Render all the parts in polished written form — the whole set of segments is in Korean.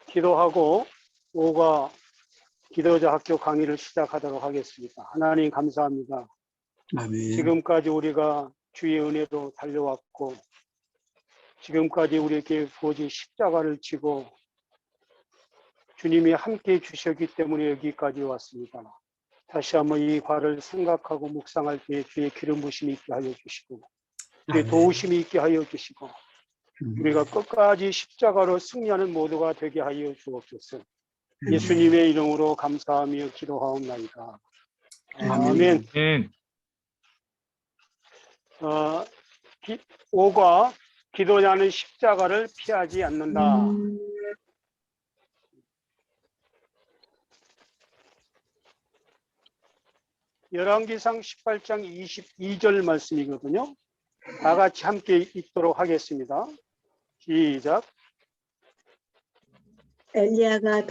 기도하고 오가 기도자 학교 강의를 시작하도록 하겠습니다. 하나님 감사합니다. 아멘. 지금까지 우리가 주의 은혜로 달려왔고 지금까지 우리에게 부어진 십자가를 지고 주님이 함께 주셨기 때문에 여기까지 왔습니다. 다시 한번 이 과를 생각하고 묵상할 때 주의 기름 부심이 있게 하여 주시고 주의 도우심이 있게 하여 주시고 우리가 끝까지 십자가로 승리하는 모두가 되게 하여 주옵소서. 예수님의 이름으로 감사하며 기도하옵나이다. 아멘. 오가 기도자는 십자가를 피하지 않는다. 열왕기상 18장 22절 말씀이거든요. 다 같이 함께 읽도록 하겠습니다. 시작. 엘리야가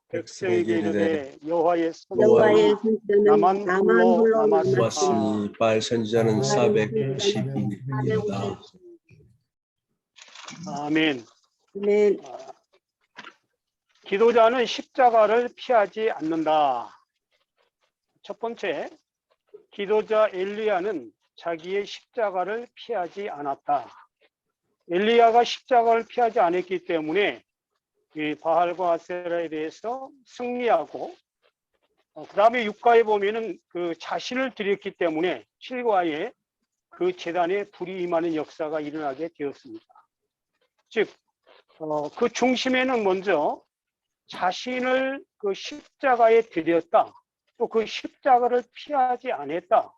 백성에게 이르되 여호와의 선지자는 나만 홀로 남았으니 보았으니 바알 선지자는 490인이다. 아멘. 아멘. 기도자는 십자가를 피하지 않는다. 첫 번째, 기도자 엘리야는 자기의 십자가를 피하지 않았다. 엘리야가 십자가를 피하지 않았기 때문에 이 바알과 아세라에 대해서 승리하고 그 다음에 육가에 보면은 그 자신을 드렸기 때문에 실과에 그 제단에 불이 임하는 역사가 일어나게 되었습니다. 즉, 그 중심에는 먼저 자신을 그 십자가에 드렸다. 또 그 십자가를 피하지 않았다.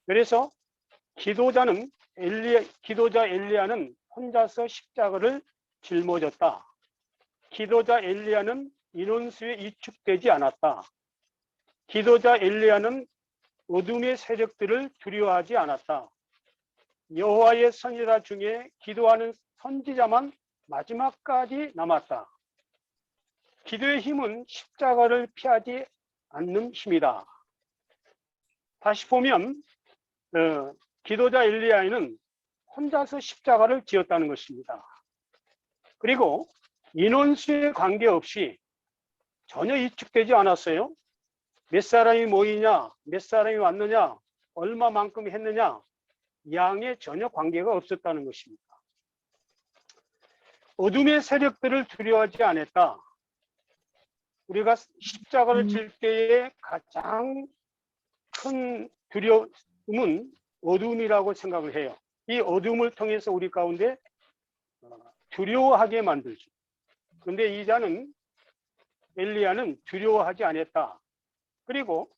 그래서 기도자 엘리야는 혼자서 십자가를 짊어졌다. 기도자 엘리야는 인원수에 위축되지 않았다. 기도자 엘리야는 어둠의 세력들을 두려워하지 않았다. 여호와의 선지자 중에 기도하는 선지자만 마지막까지 남았다. 기도의 힘은 십자가를 피하지 않는 힘이다. 다시 보면 기도자 엘리야는 혼자서 십자가를 지었다는 것입니다. 그리고 인원수에 관계없이 전혀 위축되지 않았어요. 몇 사람이 모이냐, 몇 사람이 왔느냐, 얼마만큼 했느냐, 양에 전혀 관계가 없었다는 것입니다. 어둠의 세력들을 두려워하지 않았다. 우리가 십자가를 질 때의 가장 큰 두려움은 어둠이라고 생각을 해요. 이 어둠을 통해서 우리 가운데 두려워하게 만들죠. 그런데 엘리야는 두려워하지 않았다. 그리고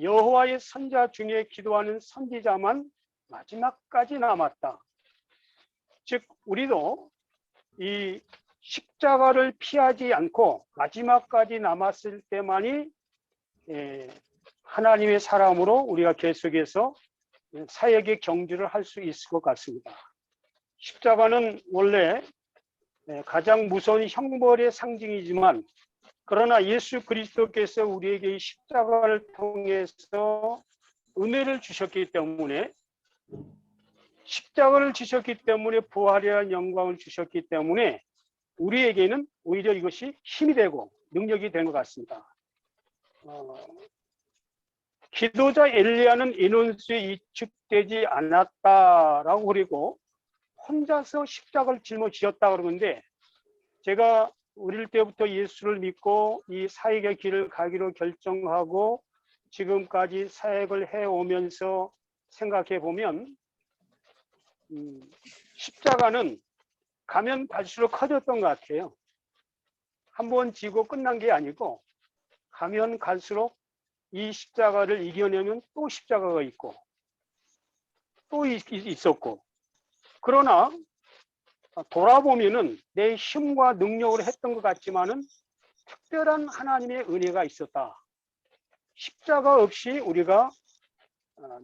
여호와의 선지자 중에 기도하는 선지자만 마지막까지 남았다. 즉 우리도 이 십자가를 피하지 않고 마지막까지 남았을 때만이 하나님의 사람으로 우리가 계속해서 사역의 경주를 할 수 있을 것 같습니다. 십자가는 원래 가장 무서운 형벌의 상징이지만 그러나 예수 그리스도께서 우리에게 이 십자가를 통해서 은혜를 주셨기 때문에 십자가를 주셨기 때문에 부활이라는 영광을 주셨기 때문에 우리에게는 오히려 이것이 힘이 되고 능력이 되는 것 같습니다. 기도자 엘리야는 인원수에 위축되지 않았다라고 그리고 혼자서 십자가를 짊어지었다 그러는데 제가 어릴 때부터 예수를 믿고 이 사역의 길을 가기로 결정하고 지금까지 사역을 해오면서 생각해 보면 십자가는 가면 갈수록 커졌던 것 같아요. 한번 지고 끝난 게 아니고 가면 갈수록 이 십자가를 이겨내면 또 십자가가 있고 또 있었고 그러나 돌아보면은 내 힘과 능력으로 했던 것 같지만은 특별한 하나님의 은혜가 있었다. 십자가 없이 우리가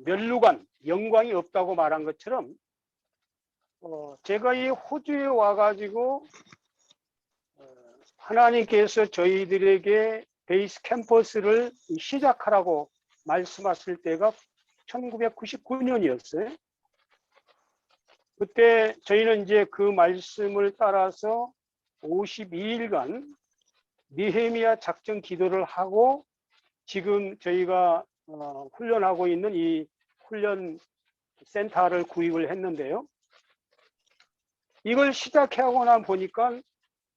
멸루관, 영광이 없다고 말한 것처럼 제가 이 호주에 와가지고 하나님께서 저희들에게 베이스 캠퍼스를 시작하라고 말씀하실 때가 1999년이었어요. 그때 저희는 이제 그 말씀을 따라서 52일간 느헤미야 작전 기도를 하고 지금 저희가 훈련하고 있는 이 훈련 센터를 구입을 했는데요. 이걸 시작하고 나 보니까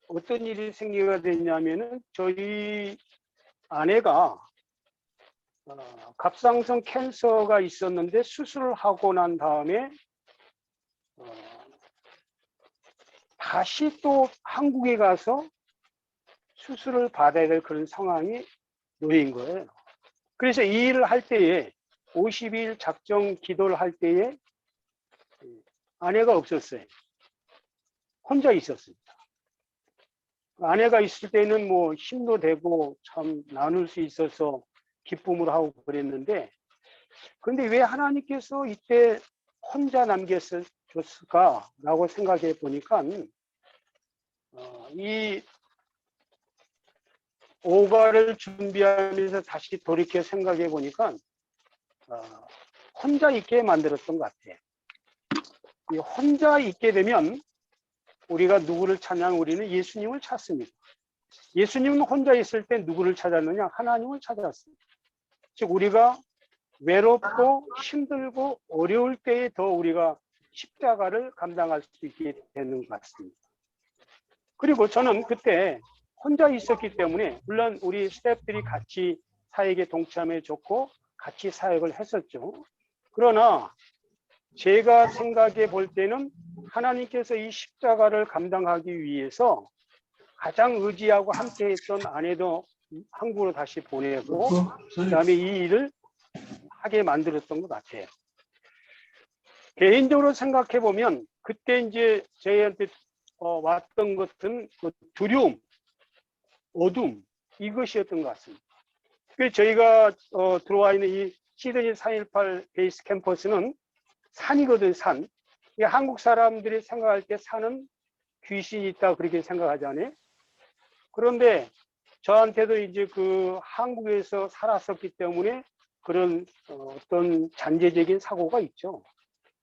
어떤 일이 생기게 됐냐면은 저희 아내가 갑상선 캔서가 있었는데 수술을 하고 난 다음에 다시 또 한국에 가서 수술을 받아야 될 그런 상황이 놓인 거예요. 그래서 이 일을 할 때에 52일 작정 기도를 할 때에 아내가 없었어요. 혼자 있었습니다. 아내가 있을 때는 뭐 힘도 되고 참 나눌 수 있어서 기쁨을 하고 그랬는데, 그런데 왜 하나님께서 이때 혼자 남겼을까라고 생각해 보니까 이 오가를 준비하면서 다시 돌이켜 생각해 보니까 혼자 있게 만들었던 것 같아요. 이 혼자 있게 되면 우리가 누구를 찾냐면 우리는 예수님을 찾습니다. 예수님은 혼자 있을 때 누구를 찾았느냐? 하나님을 찾았습니다. 즉 우리가 외롭고 힘들고 어려울 때에 더 우리가 십자가를 감당할 수 있게 되는 것 같습니다. 그리고 저는 그때 혼자 있었기 때문에 물론 우리 스태프들이 같이 사역에 동참해 줬고 같이 사역을 했었죠. 그러나 제가 생각해 볼 때는 하나님께서 이 십자가를 감당하기 위해서 가장 의지하고 함께 했던 아내도 한국으로 다시 보내고 그다음에 이 일을 하게 만들었던 것 같아요. 개인적으로 생각해 보면 그때 이제 저희한테 왔던 것은 그 두려움, 어둠 이것이었던 것 같습니다. 그래서 저희가 들어와 있는 이 시드니 418 베이스 캠퍼스는 산이거든, 산. 한국 사람들이 생각할 때 산은 귀신이 있다 그렇게 생각하잖아요. 그런데 저한테도 이제 그 한국에서 살았었기 때문에 그런 어떤 잔재적인 사고가 있죠.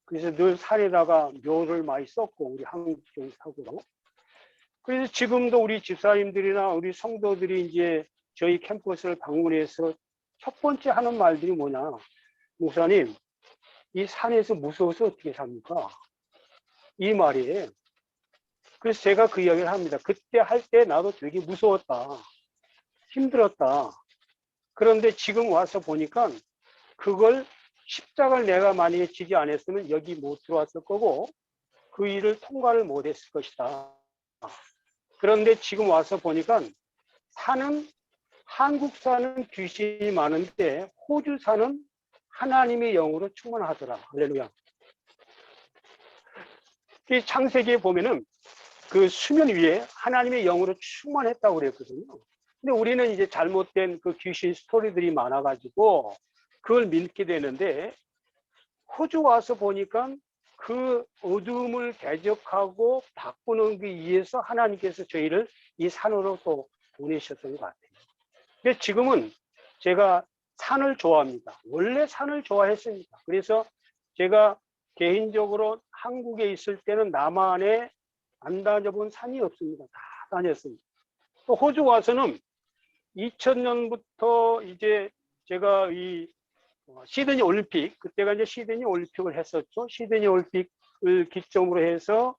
그래서 늘 산에다가 묘를 많이 썼고 우리 한국적인 사고로. 그래서 지금도 우리 집사님들이나 우리 성도들이 이제 저희 캠퍼스를 방문해서 첫 번째 하는 말들이 뭐냐. 목사님, 이 산에서 무서워서 어떻게 삽니까? 이 말이에요. 그래서 제가 그 이야기를 합니다. 그때 할 때 나도 되게 무서웠다. 힘들었다. 그런데 지금 와서 보니까 그걸 십자가를 내가 만약에 지지 않았으면 여기 못 들어왔을 거고 그 일을 통과를 못 했을 것이다. 그런데 지금 와서 보니까 산은 한국산은 귀신이 많은데 호주산은 하나님의 영으로 충만하더라. 할렐루야. 이 창세기에 보면은 그 수면 위에 하나님의 영으로 충만했다고 그랬거든요. 근데 우리는 이제 잘못된 그 귀신 스토리들이 많아가지고 그걸 믿게 되는데 호주 와서 보니까 그 어둠을 대적하고 바꾸는 그 위해서 하나님께서 저희를 이 산으로 또 보내셨던 것 같아요. 근데 지금은 제가 산을 좋아합니다. 원래 산을 좋아했습니다. 그래서 제가 개인적으로 한국에 있을 때는 남한에 안 다녀본 산이 없습니다. 다 다녔습니다. 또 호주 와서는 2000년부터 이제 제가 이 시드니 올림픽, 그때가 이제 시드니 올림픽을 했었죠. 시드니 올림픽을 기점으로 해서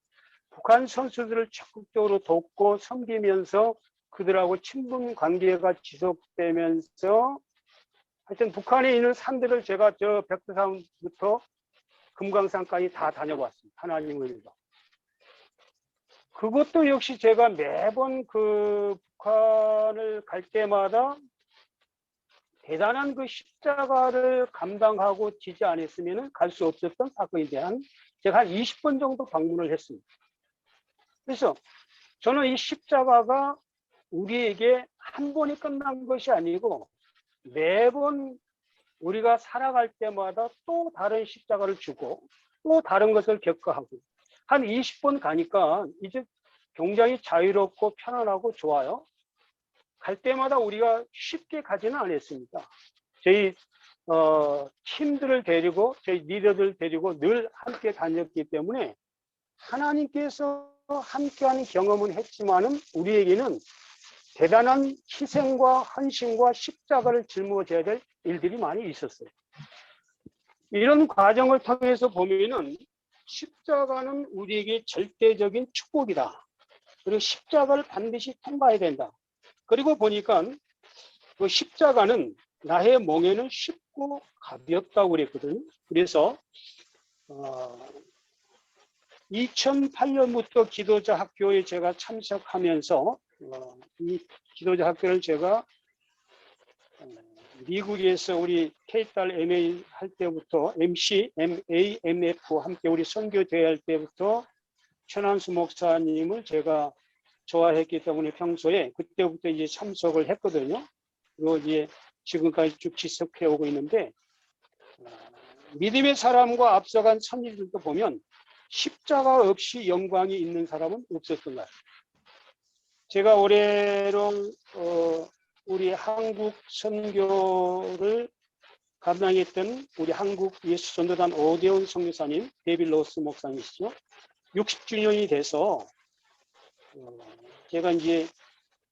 북한 선수들을 적극적으로 돕고 섬기면서 그들하고 친분 관계가 지속되면서 하여튼 북한에 있는 산들을 제가 저 백두산부터 금강산까지 다 다녀봤습니다. 하나님을 믿어. 그것도 역시 제가 매번 그 북한을 갈 때마다 대단한 그 십자가를 감당하고 지지 않았으면 갈 수 없었던 사건에 대한 제가 한 20번 정도 방문을 했습니다. 그래서 저는 이 십자가가 우리에게 한 번이 끝난 것이 아니고 매번 우리가 살아갈 때마다 또 다른 십자가를 주고 또 다른 것을 겪어하고 한 20번 가니까 이제 굉장히 자유롭고 편안하고 좋아요. 갈 때마다 우리가 쉽게 가지는 않았습니다. 저희 팀들을 데리고 저희 리더들 데리고 늘 함께 다녔기 때문에 하나님께서 함께하는 경험은 했지만은 우리에게는 대단한 희생과 헌신과 십자가를 짊어져야 될 일들이 많이 있었어요. 이런 과정을 통해서 보면은 십자가는 우리에게 절대적인 축복이다. 그리고 십자가를 반드시 통과해야 된다. 그리고 보니까 그 십자가는 나의 멍에는 쉽고 가볍다고 그랬거든요. 그래서 2008년부터 기도자 학교에 제가 참석하면서 이 기도자 학교를 제가 미국에서 우리 K달 MA 할 때부터 MC, MA, MF 함께 우리 선교대회 할 때부터 최난수 목사님을 제가 좋아했기 때문에 평소에 그때부터 이제 참석을 했거든요. 그리고 이제 지금까지 쭉 지속해 오고 있는데 믿음의 사람과 앞서간 선지들도 보면 십자가 없이 영광이 있는 사람은 없었던 것 같아요. 제가 올해로 우리 한국 선교를 감당했던 우리 한국 예수전도단 오대훈 선교사님, 데빌 로스 목사님이시죠. 60주년이 돼서 제가 이제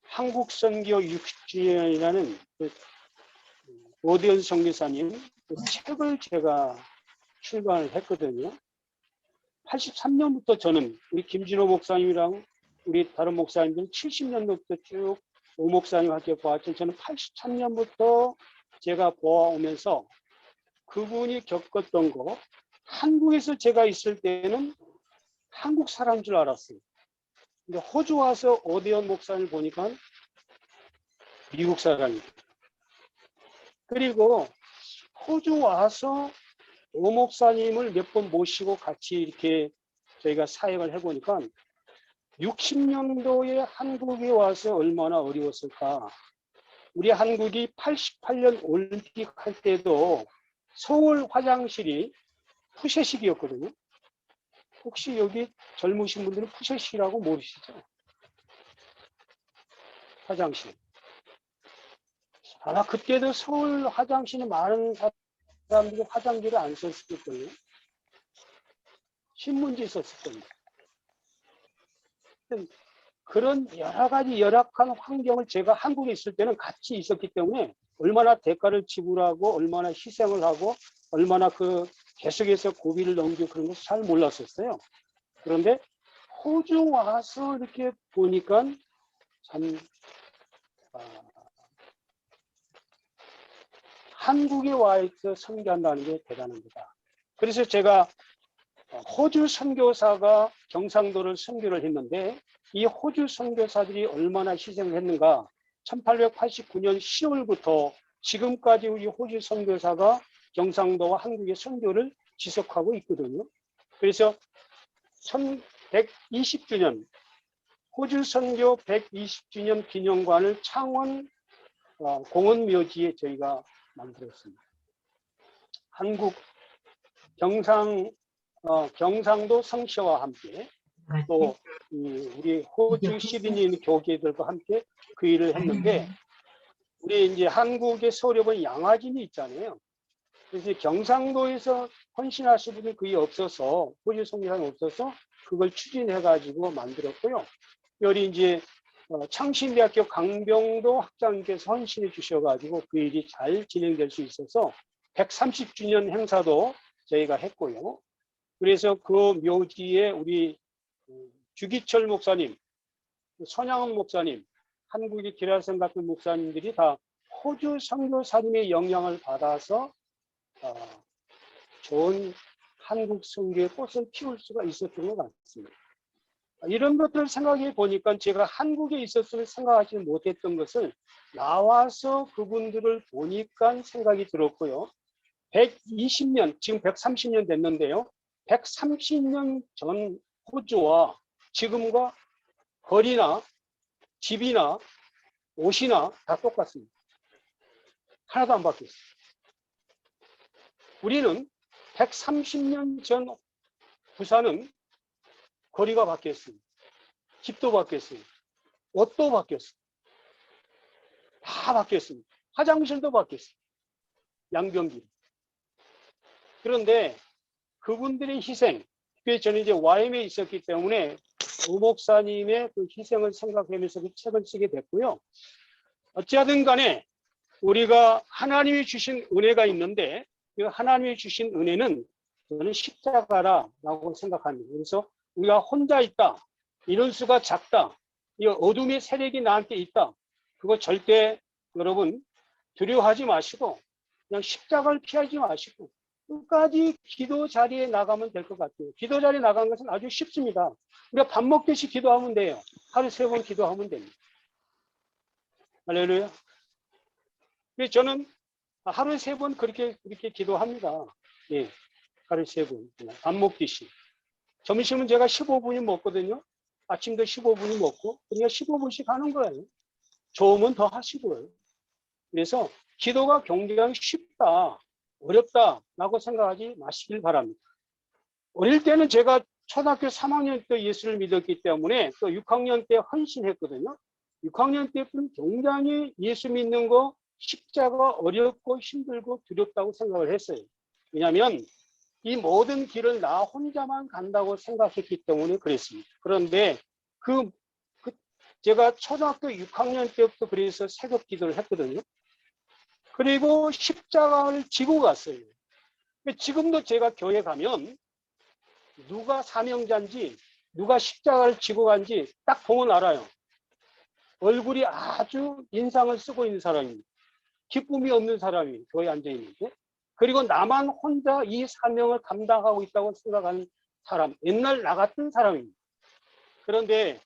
한국 선교 60주년이라는 그 오대훈 선교사님 그 책을 제가 출간을 했거든요. 83년부터 저는 우리 김진호 목사님이랑 우리 다른 목사님들 70년도부터 쭉 오 목사님 함께 보았죠. 저는 83년부터 제가 보아오면서 그분이 겪었던 거, 한국에서 제가 있을 때는 한국 사람인 줄 알았어요. 근데 호주 와서 오대훈 목사님을 보니까 미국 사람이에요. 그리고 호주 와서 오 목사님을 몇 번 모시고 같이 이렇게 저희가 사역을 해보니까 60년도에 한국에 와서 얼마나 어려웠을까. 우리 한국이 88년 올림픽 할 때도 서울 화장실이 푸셋식이었거든요. 혹시 여기 젊으신 분들은 푸셋식이라고 모르시죠? 화장실. 아마 그때도 서울 화장실이 많은 사람들이 화장지를 안 썼을 거예요. 신문지 썼을 겁니다. 그런 여러 가지 열악한 환경을 제가 한국에 있을 때는 같이 있었기 때문에 얼마나 대가를 지불하고 얼마나 희생을 하고 얼마나 그 계속해서 고비를 넘기고 그런 것을 잘 몰랐었어요. 그런데 호주 와서 이렇게 보니까 참 한국에 와 있어 선교한다는 게 대단합니다. 그래서 제가 호주 선교사가 경상도를 선교를 했는데 이 호주 선교사들이 얼마나 희생을 했는가. 1889년 10월부터 지금까지 우리 호주 선교사가 경상도와 한국의 선교를 지속하고 있거든요. 그래서 1120주년 호주 선교 120주년 기념관을 창원 공원묘지에 저희가 만들었습니다. 한국 경상도 성씨와 함께 또 우리 호주 시드니 있는 교계들과 함께 그 일을 했는데 우리 이제 한국의 서울에 양화진이 있잖아요. 그래서 경상도에서 헌신하신 분이 거의 없어서 호주 성교사가 없어서 그걸 추진해가지고 만들었고요. 여기 이제 창신대학교 강병도 학장님께서 헌신해 주셔가지고 그 일이 잘 진행될 수 있어서 130주년 행사도 저희가 했고요. 그래서 그 묘지에 우리 주기철 목사님, 손양원 목사님, 한국의 기라성 같은 목사님들이 다 호주 선교사님의 영향을 받아서 좋은 한국 선교의 꽃을 피울 수가 있었던 것 같습니다. 이런 것들을 생각해 보니까 제가 한국에 있었으면 생각하지 못했던 것을 나와서 그분들을 보니까 생각이 들었고요. 120년, 지금 130년 됐는데요. 130년 전 호주와 지금과 거리나 집이나 옷이나 다 똑같습니다. 하나도 안 바뀌었어요. 우리는 130년 전 부산은 거리가 바뀌었습니다. 집도 바뀌었어요. 옷도 바뀌었어요. 다 바뀌었습니다. 화장실도 바뀌었어요. 양병길. 그런데 그분들의 희생, 특히 저는 이제 YM에 있었기 때문에 오 목사님의 그 희생을 생각하면서 그 책을 쓰게 됐고요. 어찌하든 간에 우리가 하나님이 주신 은혜가 있는데 그 하나님이 주신 은혜는 저는 십자가라고 생각합니다. 그래서 우리가 혼자 있다, 이런 수가 작다, 이 어둠의 세력이 나한테 있다, 그거 절대 여러분 두려워하지 마시고 그냥 십자가를 피하지 마시고 끝까지 기도 자리에 나가면 될 것 같아요. 기도 자리에 나가는 것은 아주 쉽습니다. 우리가 밥 먹듯이 기도하면 돼요. 하루 3번 기도하면 됩니다. 할렐루야. 그래서 저는 하루에 3번 그렇게 기도합니다. 예, 하루에 3번 밥 먹듯이. 점심은 제가 15분이 먹거든요. 아침도 15분이 먹고 그러니까 15분씩 하는 거예요. 좋으면 더 하시고요. 그래서 기도가 굉장히 쉽다, 어렵다라고 생각하지 마시길 바랍니다. 어릴 때는 제가 초등학교 3학년 때 예수를 믿었기 때문에 또 6학년 때 헌신했거든요. 6학년 때는 굉장히 예수 믿는 거 십자가 어렵고 힘들고 두렵다고 생각을 했어요. 왜냐하면 이 모든 길을 나 혼자만 간다고 생각했기 때문에 그랬습니다. 그런데 제가 초등학교 6학년 때부터 그래서 새벽 기도를 했거든요. 그리고 십자가를 지고 갔어요. 지금도 제가 교회 가면 누가 사명자인지 누가 십자가를 지고 간지 딱 보면 알아요. 얼굴이 아주 인상을 쓰고 있는 사람입니다. 기쁨이 없는 사람이 교회에 앉아 있는데, 그리고 나만 혼자 이 사명을 감당하고 있다고 생각하는 사람, 옛날 나 같은 사람입니다. 그런데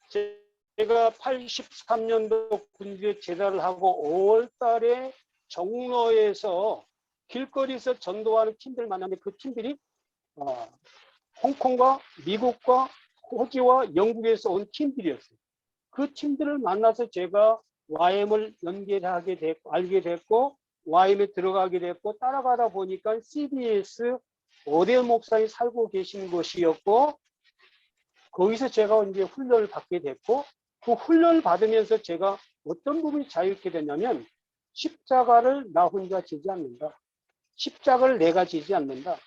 제가 83년도 군대 제대를 하고 5월 달에 정로에서 길거리에서 전도하는 팀들 만나면 그 팀들이 홍콩과 미국과 호주와 영국에서 온 팀들이었어요. 그 팀들을 만나서 제가 YM을 연결하게 됐고, 알게 됐고, YM에 들어가게 됐고, 따라가다 보니까 CBS 오대현 목사님 살고 계신 곳이었고, 거기서 제가 이제 훈련을 받게 됐고, 그 훈련을 받으면서 제가 어떤 부분이 자유롭게 됐냐면, 십자가를 나 혼자 지지 않는다. 십자가를 내가 지지 않는다.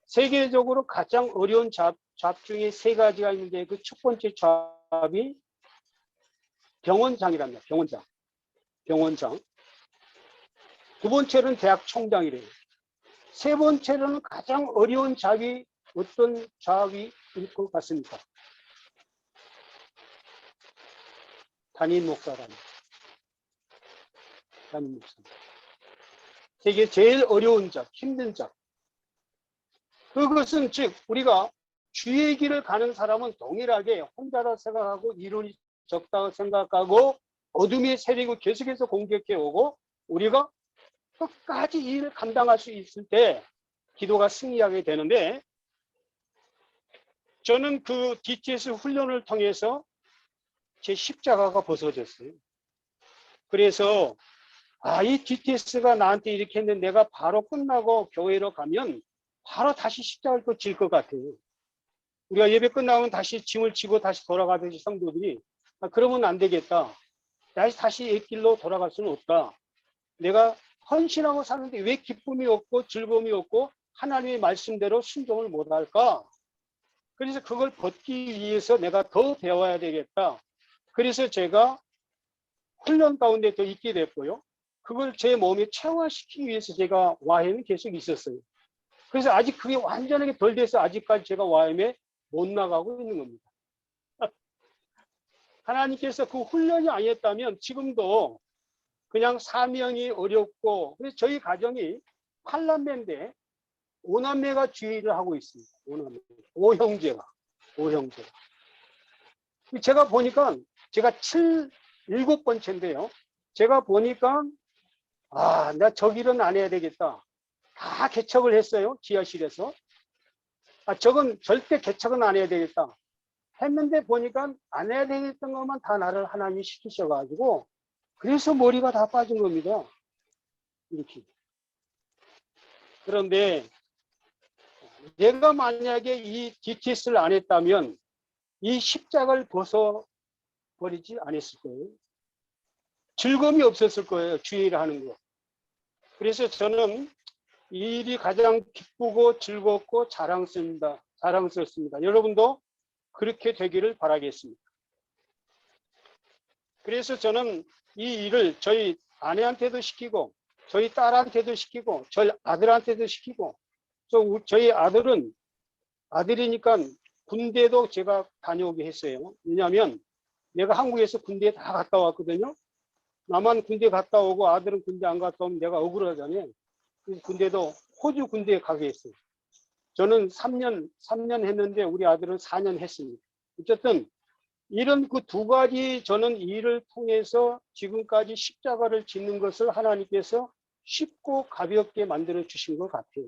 세계적으로 가장 어려운 잡 중에 3가지가 있는데 그 첫 번째 잡이 병원장이랍니다. 병원장. 두 번째는 대학 총장이래요. 3번째로는 가장 어려운 잡이 어떤 잡이 일 것 같습니까? 담임 목사랍니다. 담임 목사. 세계 제일 어려운 잡, 힘든 잡. 그것은 즉 우리가 주의 길을 가는 사람은 동일하게 혼자라 생각하고 이론이 적다고 생각하고 어둠의 세력을 계속해서 공격해 오고 우리가 끝까지 이 일을 감당할 수 있을 때 기도가 승리하게 되는데, 저는 그 DTS 훈련을 통해서 제 십자가가 벗어졌어요. 그래서 이 DTS가 나한테 이렇게 했는데 내가 바로 끝나고 교회로 가면 바로 다시 십자가를 또 질 것 같아요. 우리가 예배 끝나면 다시 짐을 지고 다시 돌아가듯이 성도들이 그러면 안 되겠다. 다시 옛길로 돌아갈 수는 없다. 내가 헌신하고 사는데 왜 기쁨이 없고 즐거움이 없고 하나님의 말씀대로 순종을 못할까? 그래서 그걸 벗기 위해서 내가 더 배워야 되겠다. 그래서 제가 훈련 가운데 더 있게 됐고요. 그걸 제 몸에 체화시키기 위해서 제가 YM에 계속 있었어요. 그래서 아직 그게 완전하게 덜 돼서 아직까지 제가 YM에 못 나가고 있는 겁니다. 하나님께서 그 훈련이 아니었다면 지금도 그냥 사명이 어렵고, 그래서 저희 가정이 8남매인데 5남매가 주의를 하고 있습니다. 5남매. 5형제가. 제가 보니까 제가 7번째인데요. 제가 보니까 나 저 길은 안 해야 되겠다. 다 개척을 했어요. 지하실에서. 저건 절대 개척은 안 해야 되겠다. 했는데 보니까 안 해야 되겠던 것만 다 나를 하나님이 시키셔가지고 그래서 머리가 다 빠진 겁니다. 이렇게. 그런데 내가 만약에 이 DTS를 안 했다면 이 십자가를 벗어버리지 않았을 거예요. 즐거움이 없었을 거예요. 주의를 하는 거. 그래서 저는 이 일이 가장 기쁘고 즐겁고 자랑스럽습니다. 여러분도 그렇게 되기를 바라겠습니다. 그래서 저는 이 일을 저희 아내한테도 시키고 저희 딸한테도 시키고 저희 아들한테도 시키고 또 저희 아들이니까 군대도 제가 다녀오게 했어요. 왜냐하면 내가 한국에서 군대에 다 갔다 왔거든요. 나만 군대 갔다 오고 아들은 군대 안 갔다 오면 내가 억울하잖아요. 그래서 군대도 호주 군대에 가게 했어요. 저는 3년 했는데 우리 아들은 4년 했습니다. 어쨌든 이런 그 두 가지 저는 일을 통해서 지금까지 십자가를 짓는 것을 하나님께서 쉽고 가볍게 만들어 주신 것 같아요.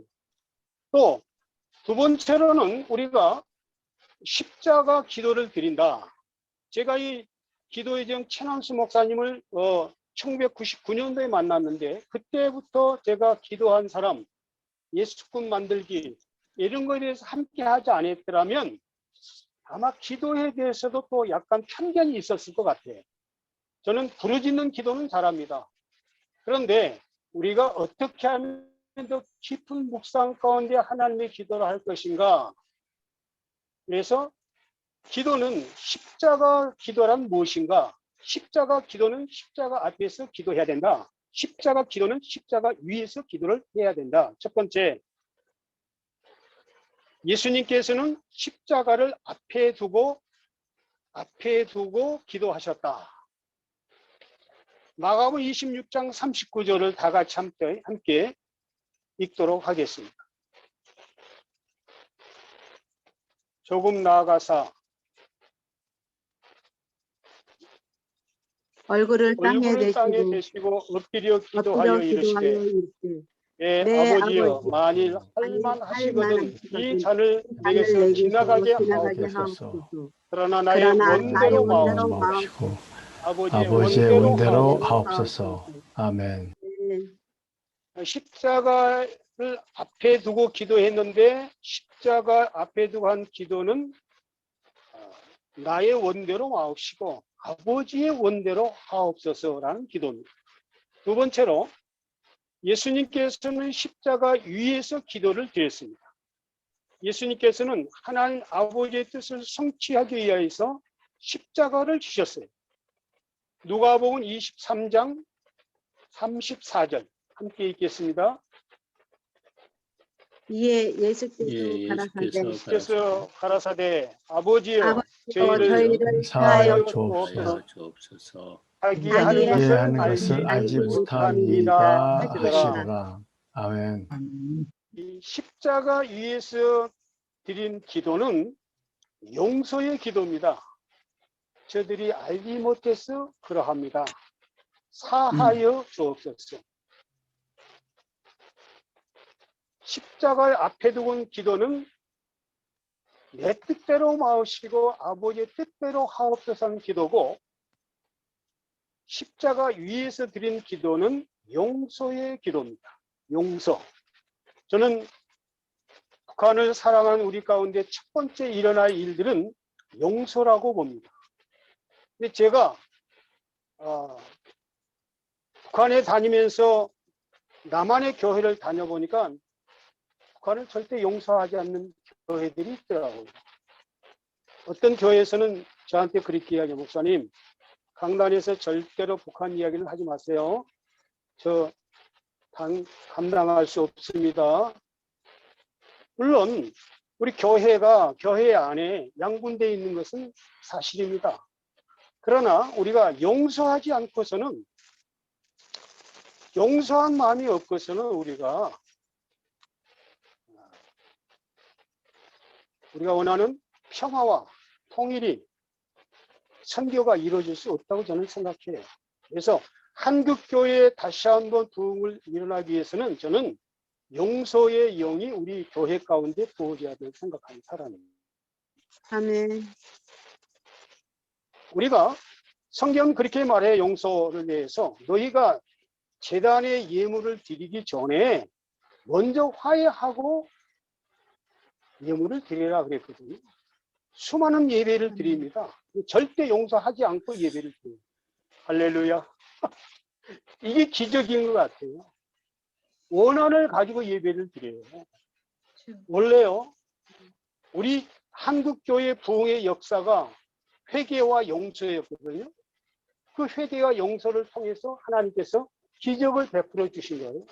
또 두 번째로는 우리가 십자가 기도를 드린다. 제가 이 기도의 정 최남수 목사님을 1999년도에 만났는데 그때부터 제가 기도한 사람, 예수꾼 만들기 이런 거에 대해서 함께 하지 않았더라면 아마 기도에 대해서도 또 약간 편견이 있었을 것 같아요. 저는 부르짖는 기도는 잘합니다. 그런데 우리가 어떻게 하면 더 깊은 묵상 가운데 하나님의 기도를 할 것인가? 그래서 기도는 십자가 기도란 무엇인가? 십자가 기도는 십자가 앞에서 기도해야 된다. 십자가 기도는 십자가 위에서 기도를 해야 된다. 첫 번째, 예수님께서는 십자가를 앞에 두고 기도하셨다. 마가복음 26장 39절을 다 같이 함께 읽도록 하겠습니다. 조금 나아가사 얼굴을 땅에 대시고 엎드려 기도하여 이르시되 내 내 아버지여 아버지, 만일 할만하시거든 이 잔을 내게서 지나가게 하옵소서. 그러나 나의 원대로 마옵시고 아버지의 원대로 하옵소서. 아멘. 십자가를 앞에 두고 기도했는데 십자가 앞에 두고 한 기도는 나의 원대로 마옵시고 아버지의 원대로 하옵소서라는 기도입니다. 두 번째로 예수님께서는 십자가 위에서 기도를 드렸습니다. 예수님께서는 하나님 아버지의 뜻을 성취하기 위하여서 십자가를 지셨어요. 누가복음 23장 34절 함께 읽겠습니다. 이에 예수께서 가라사대 아버지여 저희를 저희를 사하여 주옵소서. 하게 하게 하는 하는 것을 알지 못합니다 못합니다. 하시더라. 아멘. 이 십자가 위에서 드린 기도는 용서의 기도입니다. 저들이 알지 못해서 그러합니다. 사하여 주옵소서. 십자가를 앞에 두고 기도는 내 뜻대로 마옵시고 아버지의 뜻대로 하옵소서 하는 기도고, 십자가 위에서 드린 기도는 용서의 기도입니다. 용서. 저는 북한을 사랑하는 우리 가운데 첫 번째 일어날 일들은 용서라고 봅니다. 근데 제가 북한에 다니면서 남한의 교회를 다녀보니까 북한을 절대 용서하지 않는 교회들이 있더라고요. 어떤 교회에서는 저한테 그렇게 이야기해요. 목사님, 강단에서 절대로 북한 이야기는 하지 마세요. 저 감당할 수 없습니다. 물론 우리 교회 안에 양분되어 있는 것은 사실입니다. 그러나 우리가 용서하지 않고서는, 용서한 마음이 없고서는 우리가 원하는 평화와 통일이, 선교가 이루어질 수 없다고 저는 생각해요. 그래서 한국교회에 다시 한번 부흥을 일어나기 위해서는 저는 용서의 영이 우리 교회 가운데 부어져야 될 생각하는 사람입니다. 아멘. 우리가 성경은 그렇게 말해. 용서를 위해서 너희가 제단에 예물을 드리기 전에 먼저 화해하고 예물을 드리라 그랬거든요. 수많은 예배를 드립니다. 절대 용서하지 않고 예배를 드려요. 할렐루야. 이게 기적인 것 같아요. 원한을 가지고 예배를 드려요. 원래요, 우리 한국교회 부흥의 역사가 회개와 용서였거든요. 그 회개와 용서를 통해서 하나님께서 기적을 베풀어 주신 거예요.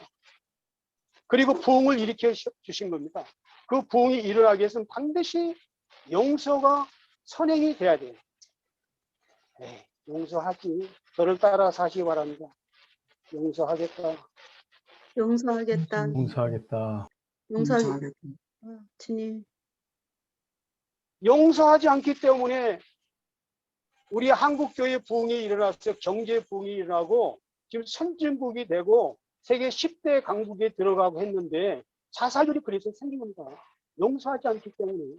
그리고 부흥을 일으켜 주신 겁니다. 그 부흥이 일어나기 위해서는 반드시 용서가 선행이 돼야 돼요. 용서하지. 저를 따라 사시기 바랍니다. 용서하겠다. 용서하겠다. 용서하겠다. 용서하겠다. 주님. 용서하지 않기 때문에 우리 한국교회 부흥이 일어났어요. 경제 부흥이 일어나고 지금 선진국이 되고 세계 10대 강국에 들어가고 했는데 자살률이 그래서 생긴 겁니다. 용서하지 않기 때문에.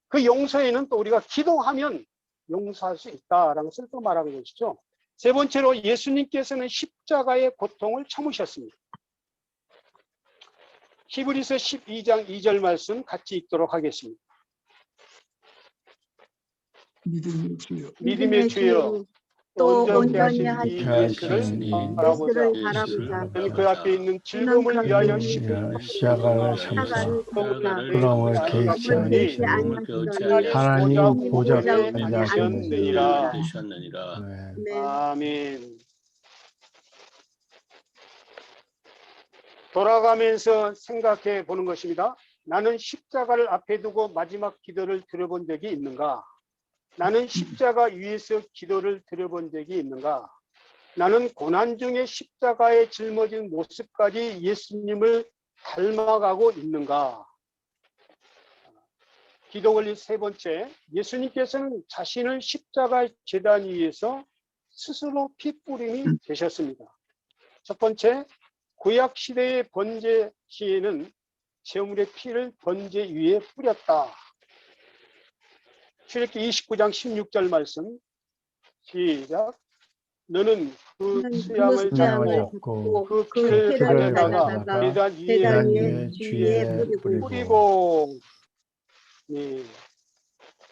그 용서에는 또 우리가 기도하면 용서할 수 있다라는 것을 또 말하는 것이죠. 세 번째로 예수님께서는 십자가의 고통을 참으셨습니다. 히브리서 12장 2절 말씀 같이 읽도록 하겠습니다. 믿음의 주여, 믿음의 주여, 또 온전케 온전히 하신 이 하신 예수를 바라보자. 예수를 바라보자. 그 앞에 있는 즐거움을 위하여 십자가를 참으사 그러므로 개의치 아니하시니 하나님 보좌 앉으셨느니라. 아멘. 돌아가면서 생각해 보는 것입니다. 나는 십자가를 앞에 두고 마지막 기도를 들어본 적이 있는가? 나는 십자가 위에서 기도를 들어본 적이 있는가? 나는 고난 중에 십자가에 짊어진 모습까지 예수님을 닮아가고 있는가? 기도 원리 세 번째, 예수님께서는 자신을 십자가 제단 위에서 스스로 피 뿌림이 되셨습니다. 첫 번째, 구약 시대의 번제 시에는 제물의 피를 번제 위에 뿌렸다. 출애굽기 29장 16절 말씀 시작. 너는 그 수양을 잡고 그 피를 가져다가 제단 위에 주위에 뿌리고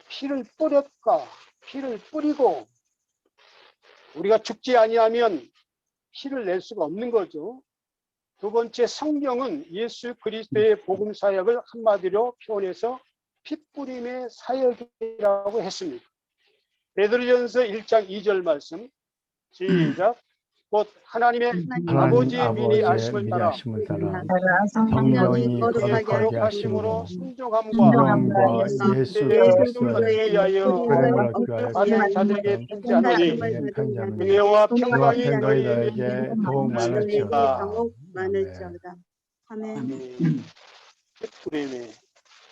피를 뿌렸까? 피를 뿌리고 우리가 죽지 아니하면 피를 낼 수가 없는 거죠. 두 번째, 성경은 예수 그리스도의 복음 사역을 한마디로 표현해서 피뿌림의 사역이라고 했습니다. 베드로전서 1장 2절 말씀 시작. 곧 하나님의 아버지의 미리 아심을 따라 성령이 거룩하게 하심으로 순종함과 예수 그리스도를 위하여 많은 자들에게 편지하노니 은혜와 평강이 너희에게 더욱 많을지어다. 아멘.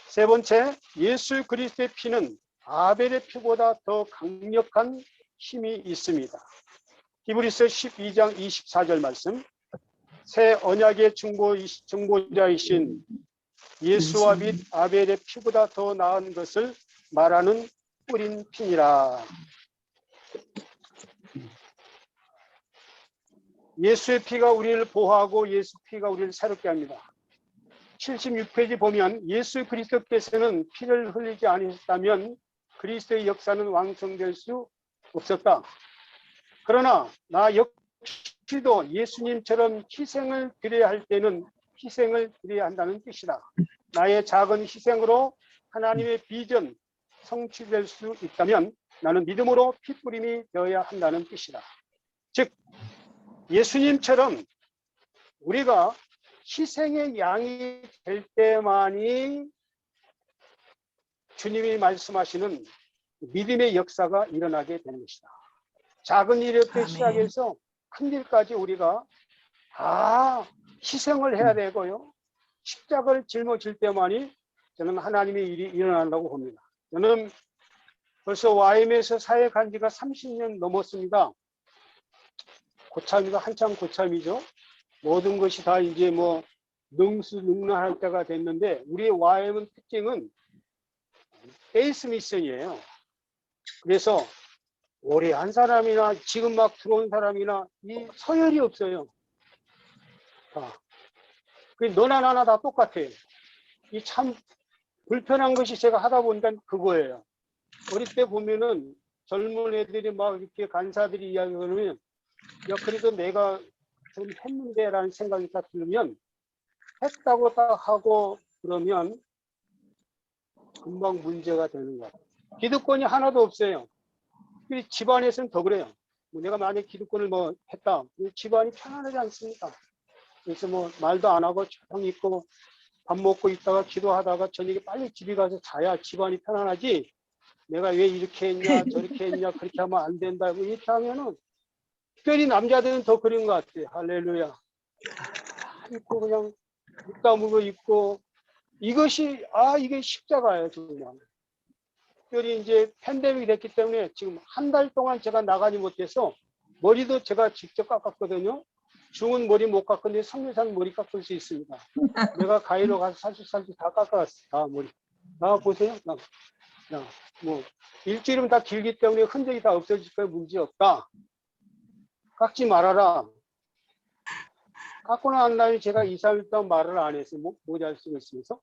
세 번째, 예수 그리스도의 피는 아벨의 피보다 더 강력한 힘이 있습니다. 히브리서 12장 24절 말씀. 새 언약의 중보자이신 예수와 및 아벨의 피보다 더 나은 것을 말하는 뿌린 피니라. 예수의 피가 우리를 보호하고 예수 피가 우리를 새롭게 합니다. 76페이지 보면 예수 그리스도께서는 피를 흘리지 않으셨다면 그리스도의 역사는 완성될 수 없었다. 그러나 나 역시도 예수님처럼 희생을 드려야 할 때는 희생을 드려야 한다는 뜻이다. 나의 작은 희생으로 하나님의 비전 성취될 수 있다면 나는 믿음으로 피뿌림이 되어야 한다는 뜻이다. 즉 예수님처럼 우리가 희생의 양이 될 때만이 주님이 말씀하시는 믿음의 역사가 일어나게 되는 것이다. 작은 일부터 시작해서 큰 일까지 우리가 다 희생을 해야 되고요. 십자가를 짊어질 때만이 저는 하나님의 일이 일어난다고 봅니다. 저는 벌써 YM에서 사역한 지가 30년 넘었습니다. 고참이가 한참 고참이죠. 모든 것이 다 이제 뭐 능수능란할 때가 됐는데 우리 YM은 특징은 베이스 미션이에요. 그래서 오래 한 사람이나 지금 막 들어온 사람이나 이 서열이 없어요. 너나 나나 다 똑같아요. 이 참 불편한 것이 제가 하다 보니까 그거예요. 어릴 때 보면은 젊은 애들이 막 이렇게 간사들이 이야기하면 야 그래도 내가 좀 했는데라는 생각이 딱 들면 했다고 딱 하고 그러면 금방 문제가 되는 것 같아요. 기득권이 하나도 없어요. 집안에서는 더 그래요. 내가 만약 기득권을 뭐 했다, 집안이 편안하지 않습니까? 그래서 뭐 말도 안 하고 조용히 있고 밥 먹고 있다가 기도하다가 저녁에 빨리 집에 가서 자야 집안이 편안하지. 내가 왜 이렇게 했냐 저렇게 했냐 그렇게 하면 안 된다 이렇게 하면은 특별히 남자들은 더 그런 것 같아요. 할렐루야. 있고 그냥 묵 다물고 있고 이것이 이게 십자가예요 정말. 특별히 이제 팬데믹이 됐기 때문에 지금 한 달 동안 제가 나가지 못해서 머리도 제가 직접 깎았거든요. 중은 머리 못 깎는데 성유산 머리 깎을 수 있습니다. 내가 가위로 가서 살짝 다 깎아갔어. 다 머리. 보세요. 뭐 일주일은 다 길기 때문에 흔적이 다 없어질 거예요. 문제 없다. 깎지 말아라. 깎고 난 다음에 제가 2, 3일 동안 말을 안 했어요. 모자를 쓰고 있으면서.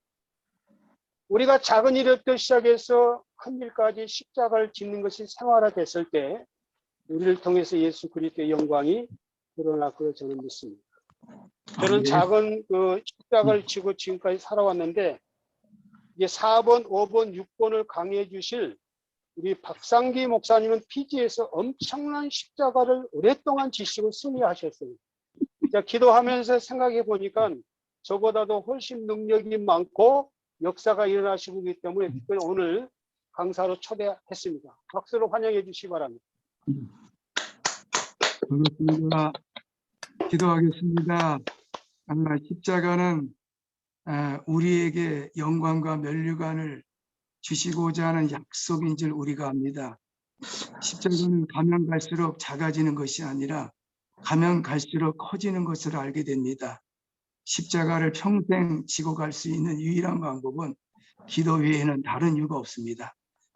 우리가 작은 일부터 시작해서 큰 일까지 십자가를 짓는 것이 생활화됐을 때 우리를 통해서 예수 그리스도의 영광이 드러날 거로 저는 믿습니다. 저는 작은 그 십자가를 지고 지금까지 살아왔는데 이제 4번, 5번, 6번을 강의해 주실 우리 박상기 목사님은 피지에서 엄청난 십자가를 오랫동안 지시고 승리하셨어요. 자, 기도하면서 생각해 보니까 저보다도 훨씬 능력이 많고 역사가 일어나시고 있기 때문에 특별히 오늘 강사로 초대했습니다. 박수로 환영해 주시기 바랍니다. 반갑습니다. 기도하겠습니다. 십자가는 우리에게 영광과 면류관을 주시고자 하는 약속인 줄 우리가 압니다. 십자가는 가면 갈수록 작아지는 것이 아니라 가면 갈수록 커지는 것을 알게 됩니다. 십자가를 평생 지고 갈 수 있는 유일한 방법은 기도 외에는 다른 이유가 없습니다.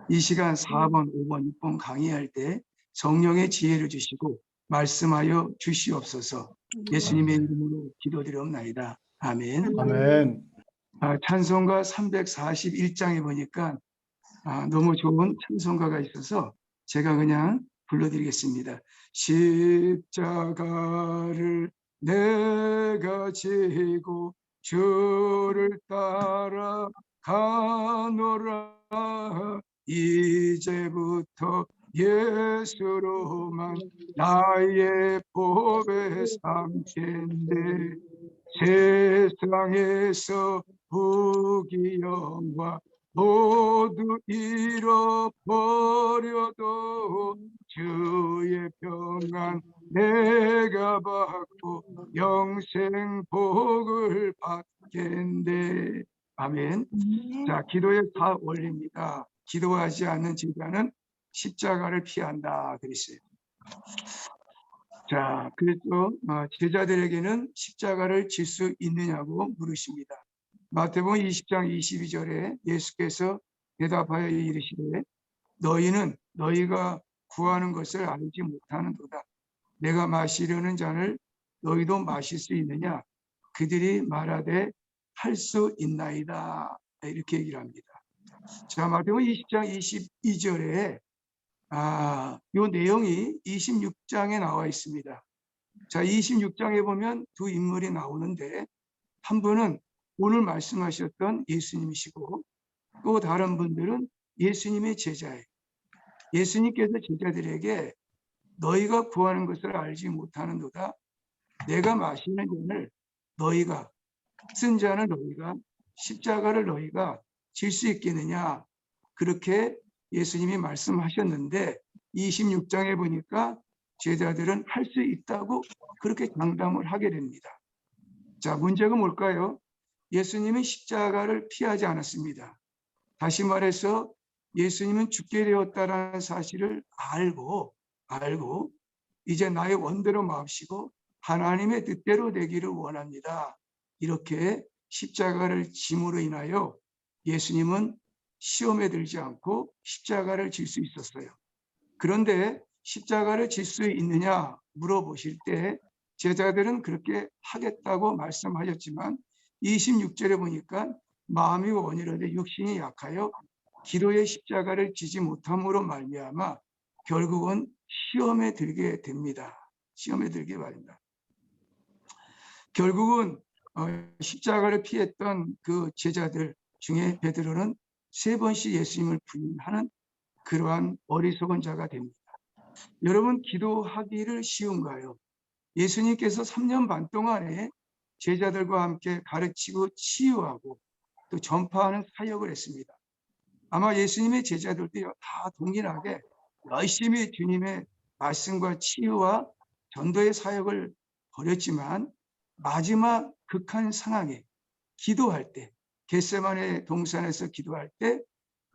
이 시간 4번, 5번, 6번 강의할 때 성령의 지혜를 주시고 말씀하여 주시옵소서. 예수님의 이름으로 기도드리옵나이다. 아멘. 아멘. 찬송가 341장에 보니까 너무 좋은 찬송가가 있어서 제가 그냥 불러드리겠습니다. 십자가를 내가 지고 주를 따라 가노라. 이제부터 예수로만 나의 보배 삼겠네. 세상에서 부귀영화 모두 잃어버려도 주의 평안 내가 받고 영생 복을 받겠네. 아멘. 자, 기도의 다 원리입니다. 기도하지 않는 제자는 십자가를 피한다 그랬어요. 자, 그래서 제자들에게는 십자가를 질 수 있느냐고 물으십니다. 마태복음 20장 22절에 예수께서 대답하여 이르시되 너희는 너희가 구하는 것을 알지 못하는도다. 내가 마시려는 잔을 너희도 마실 수 있느냐? 그들이 말하되 할 수 있나이다. 이렇게 얘기를 합니다. 자, 마태복음 20장 22절에 요 내용이 26장에 나와 있습니다. 자, 26장에 보면 두 인물이 나오는데 한 분은 오늘 말씀하셨던 예수님이시고 또 다른 분들은 예수님의 제자예요. 예수님께서 제자들에게 너희가 구하는 것을 알지 못하는도다. 내가 마시는 잔을 너희가 쓴 잔을 너희가 십자가를 너희가 질 수 있겠느냐. 그렇게 예수님이 말씀하셨는데 26장에 보니까 제자들은 할 수 있다고 그렇게 장담을 하게 됩니다. 자, 문제가 뭘까요? 예수님은 십자가를 피하지 않았습니다. 다시 말해서 예수님은 죽게 되었다는 사실을 알고 이제 나의 원대로 마옵시고 하나님의 뜻대로 되기를 원합니다. 이렇게 십자가를 짐으로 인하여 예수님은 시험에 들지 않고 십자가를 질 수 있었어요. 그런데 십자가를 질 수 있느냐 물어보실 때 제자들은 그렇게 하겠다고 말씀하셨지만 26절에 보니까 마음이 원이로되 육신이 약하여 기도의 십자가를 지지 못함으로 결국은 십자가를 피했던 그 제자들 중에 베드로는 3번씩 예수님을 부인하는 그러한 어리석은 자가 됩니다. 여러분, 기도하기를 쉬운가요? 예수님께서 3년 반 동안에 제자들과 함께 가르치고 치유하고 또 전파하는 사역을 했습니다. 아마 예수님의 제자들도 다 동일하게 열심히 주님의 말씀과 치유와 전도의 사역을 벌였지만 마지막 극한 상황에 기도할 때, 겟세마네 동산에서 기도할 때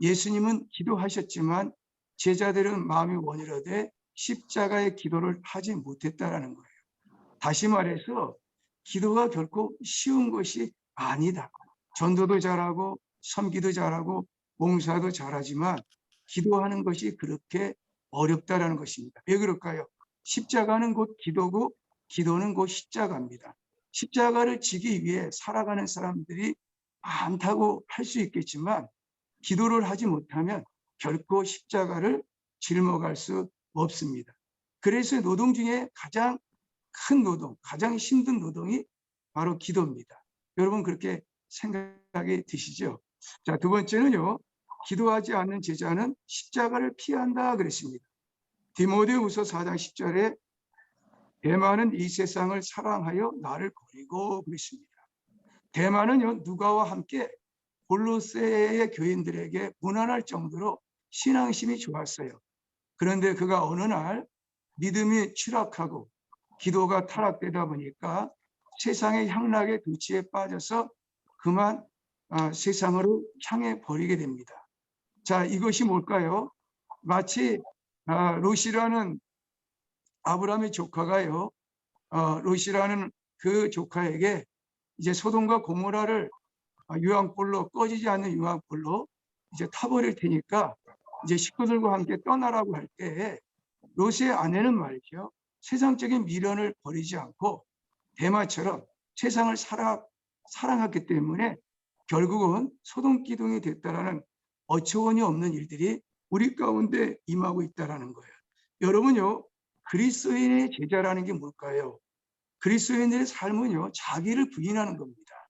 예수님은 기도하셨지만 제자들은 마음이 원이로되 십자가의 기도를 하지 못했다라는 거예요. 다시 말해서 기도가 결코 쉬운 것이 아니다. 전도도 잘하고 섬기도 잘하고 봉사도 잘하지만 기도하는 것이 그렇게 어렵다라는 것입니다. 왜 그럴까요? 십자가는 곧 기도고 기도는 곧 십자가입니다. 십자가를 지기 위해 살아가는 사람들이 많다고 할 수 있겠지만 기도를 하지 못하면 결코 십자가를 짊어갈 수 없습니다. 그래서 노동 중에 가장 큰 노동, 가장 힘든 노동이 바로 기도입니다. 여러분 그렇게 생각이 드시죠? 자, 두 번째는요. 기도하지 않는 제자는 십자가를 피한다 그랬습니다. 디모데후서 4장 10절에 대만은 이 세상을 사랑하여 나를 버리고 그랬습니다. 대만은요, 누가와 함께 골로새의 교인들에게 무난할 정도로 신앙심이 좋았어요. 그런데 그가 어느 날 믿음이 추락하고 기도가 타락되다 보니까 세상의 향락의 도취에 빠져서 그만 세상으로 향해 버리게 됩니다. 자, 이것이 뭘까요? 마치 롯이라는 아브라함의 조카가요, 롯이라는 그 조카에게 이제 소돔과 고모라를 유황불로, 꺼지지 않는 유황불로 이제 타버릴 테니까 이제 식구들과 함께 떠나라고 할 때 롯의 아내는 말이죠, 세상적인 미련을 버리지 않고 대마처럼 세상을 사랑했기 때문에 결국은 소돔기둥이 됐다라는 어처구니 없는 일들이 우리 가운데 임하고 있다라는 거예요. 여러분요, 그리스도인의 제자라는 게 뭘까요? 그리스도인들의 삶은요, 자기를 부인하는 겁니다.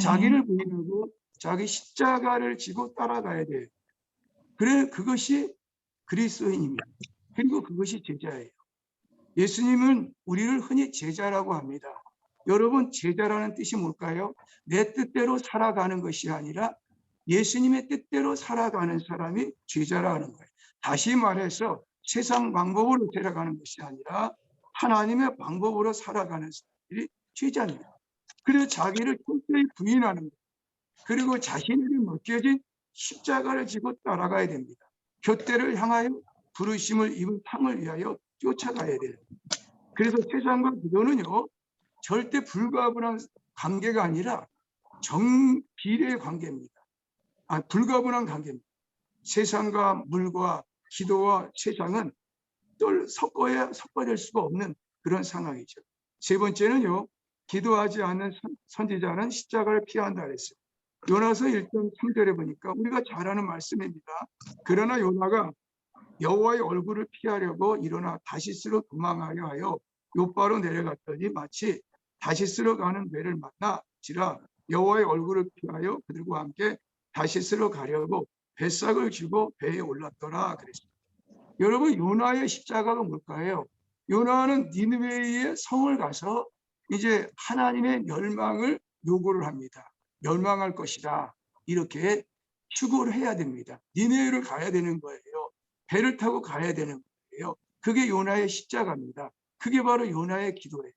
자기를 부인하고 자기 십자가를 지고 따라가야 돼요. 그래, 그것이 그리스도인입니다. 그리고 그것이 제자예요. 예수님은 우리를 흔히 제자라고 합니다. 여러분, 제자라는 뜻이 뭘까요? 내 뜻대로 살아가는 것이 아니라 예수님의 뜻대로 살아가는 사람이 제자라는 거예요. 다시 말해서 세상 방법으로 살아가는 것이 아니라 하나님의 방법으로 살아가는 사람들이 제자입니다. 그래서 자기를 철저히 부인하는 거예요. 그리고 자신에게 맡겨진 십자가를 지고 따라가야 됩니다. 곁대를 향하여 부르심을 입은 상을 위하여 쫓아가야 돼요. 그래서 세상과 기도는요, 절대 불가분한 관계가 아니라 정비례의 관계입니다. 불가분한 관계입니다. 세상과 물과 기도와 세상은 또 섞어질 수가 없는 그런 상황이죠. 세 번째는요, 기도하지 않는 선지자는 십자가를 피한다 그랬어요. 요나서 1장 3절에 보니까 우리가 잘 아는 말씀입니다. 그러나 요나가 여호와의 얼굴을 피하려고 일어나 다시스로 도망하려 하여 요바로 내려갔더니 마치 다시스로 가는 배를 만나지라 여호와의 얼굴을 피하여 그들과 함께 다시스로 가려고 뱃삭을 쥐고 배에 올랐더라 그랬습니다. 여러분, 요나의 십자가가 뭘까요? 요나는 니느웨의 성을 가서 이제 하나님의 멸망을 요구를 합니다. 멸망할 것이다. 이렇게 추구를 해야 됩니다. 니느웨를 가야 되는 거예요. 배를 타고 가야 되는 거예요. 그게 요나의 십자가입니다. 그게 바로 요나의 기도예요.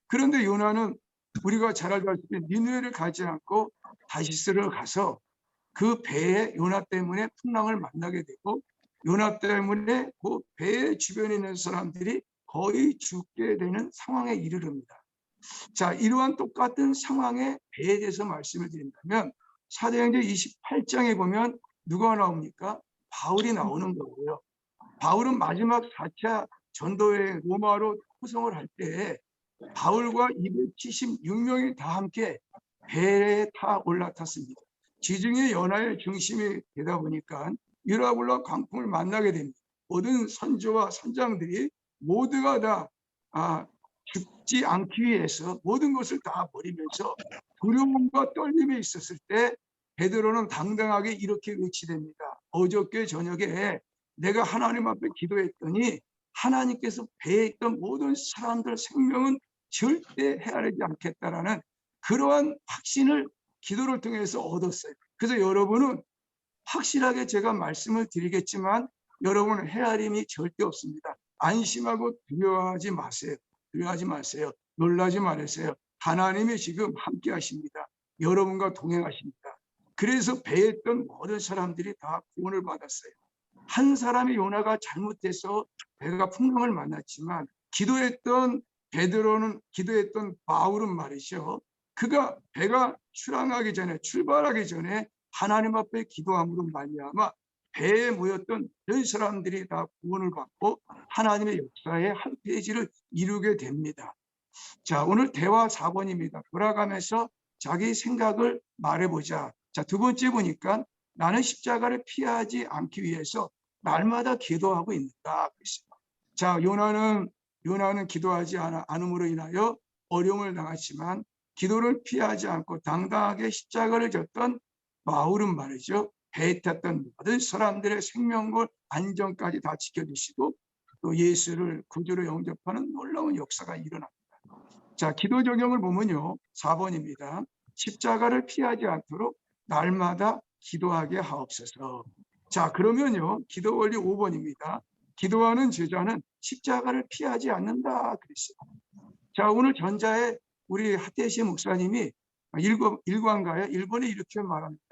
그런데 요나는 우리가 잘 알다시피 니느웨를 가지 않고 다시스를 가서 그 배에 요나 때문에 풍랑을 만나게 되고 요나 때문에 그 배 주변에 있는 사람들이 거의 죽게 되는 상황에 이르릅니다. 자, 이러한 똑같은 상황의 배에 대해서 말씀을 드린다면 사도행전 28장에 보면 누가 나옵니까? 바울이 나오는 거고요. 바울은 마지막 4차 전도회 로마로 호송을 할 때 바울과 276명이 다 함께 배에 타 올라탔습니다. 지중해 연화의 중심이 되다 보니까 유라굴라 광풍을 만나게 됩니다. 모든 선조와 선장들이 모두가 다 죽지 않기 위해서 모든 것을 다 버리면서 두려움과 떨림이 있었을 때 베드로는 당당하게 이렇게 외치됩니다. 어저께 저녁에 내가 하나님 앞에 기도했더니 하나님께서 배에 있던 모든 사람들 생명은 절대 헤아리지 않겠다라는 그러한 확신을 기도를 통해서 얻었어요. 그래서 여러분은 확실하게 제가 말씀을 드리겠지만 여러분은 헤아림이 절대 없습니다. 안심하고 두려워하지 마세요. 두려워하지 마세요. 놀라지 말으세요. 하나님이 지금 함께 하십니다. 여러분과 동행하십니다. 그래서 배에 있던 모든 사람들이 다 구원을 받았어요. 한 사람이 요나가 잘못해서 배가 풍랑을 만났지만 기도했던 베드로는 기도했던 바울은 말이죠. 그가 배가 출발하기 전에 하나님 앞에 기도함으로 말미암아 배에 모였던 전 사람들이 다 구원을 받고 하나님의 역사의 한 페이지를 이루게 됩니다. 자, 오늘 대화 4번입니다. 돌아가면서 자기 생각을 말해보자. 자, 두 번째 보니까 나는 십자가를 피하지 않기 위해서 날마다 기도하고 있는다. 자, 요나는 기도하지 않음으로 인하여 어려움을 당했지만 기도를 피하지 않고 당당하게 십자가를 졌던 바울은 말이죠. 배에 탔던 모든 사람들의 생명과 안전까지 다 지켜주시고 또 예수를 구주로 영접하는 놀라운 역사가 일어납니다. 자, 기도 적용을 보면요. 4번입니다. 십자가를 피하지 않도록 날마다 기도하게 하옵소서. 자, 그러면요. 기도 원리 5번입니다. 기도하는 제자는 십자가를 피하지 않는다 그랬어요. 자, 오늘 전자에 우리 하태시 목사님이 일관가에 1번에 이렇게 말합니다.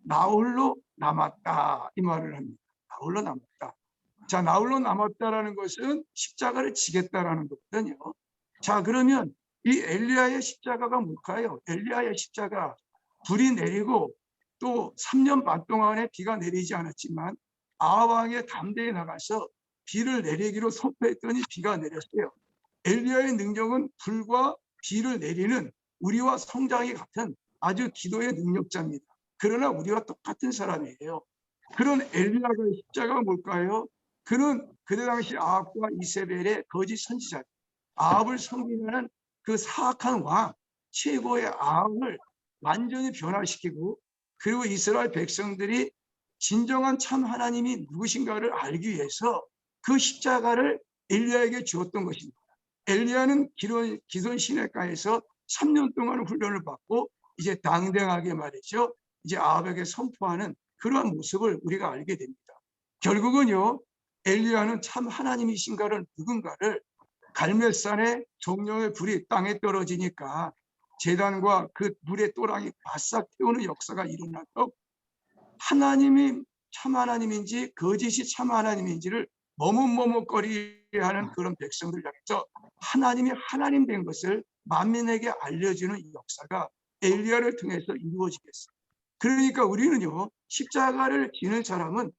나 홀로 남았다 이 말을 합니다. 나 홀로 남았다. 자, 나 홀로 남았다라는 것은 십자가를 지겠다라는 거거든요. 자, 그러면 이 엘리야의 십자가가 뭘까요? 엘리야의 십자가 불이 내리고 또 3년 반 동안에 비가 내리지 않았지만 아합 왕의 담대에 나가서 비를 내리기로 선포했더니 비가 내렸어요. 엘리야의 능력은 불과 비를 내리는 우리와 성장이 같은 아주 기도의 능력자입니다. 그러나 우리와 똑같은 사람이에요. 그런 엘리야의 십자가가 뭘까요? 그는 그때 당시 아합과 이세벨의 거짓 선지자, 아합을 섬기는 그 사악한 왕, 최고의 아합을 완전히 변화시키고 그리고 이스라엘 백성들이 진정한 참 하나님이 누구신가를 알기 위해서 그 십자가를 엘리야에게 주었던 것입니다. 엘리야는 기손 시내가에서 3년 동안 훈련을 받고 이제 당당하게 말이죠. 이제 아합에게 선포하는 그러한 모습을 우리가 알게 됩니다. 결국은요. 엘리야는 참 하나님이신가를 누군가를 갈멜산에 정령의 불이 땅에 떨어지니까 제단과 그 물의 또랑이 바싹 태우는 역사가 일어나서 하나님이 참 하나님인지 거짓이 참 하나님인지를 머뭇머뭇거리하는 그런 백성들 향해서 하나님이 하나님 된 것을 만민에게 알려주는 이 역사가 엘리야를 통해서 이루어지겠어요. 그러니까 우리는요. 십자가를 지는 사람은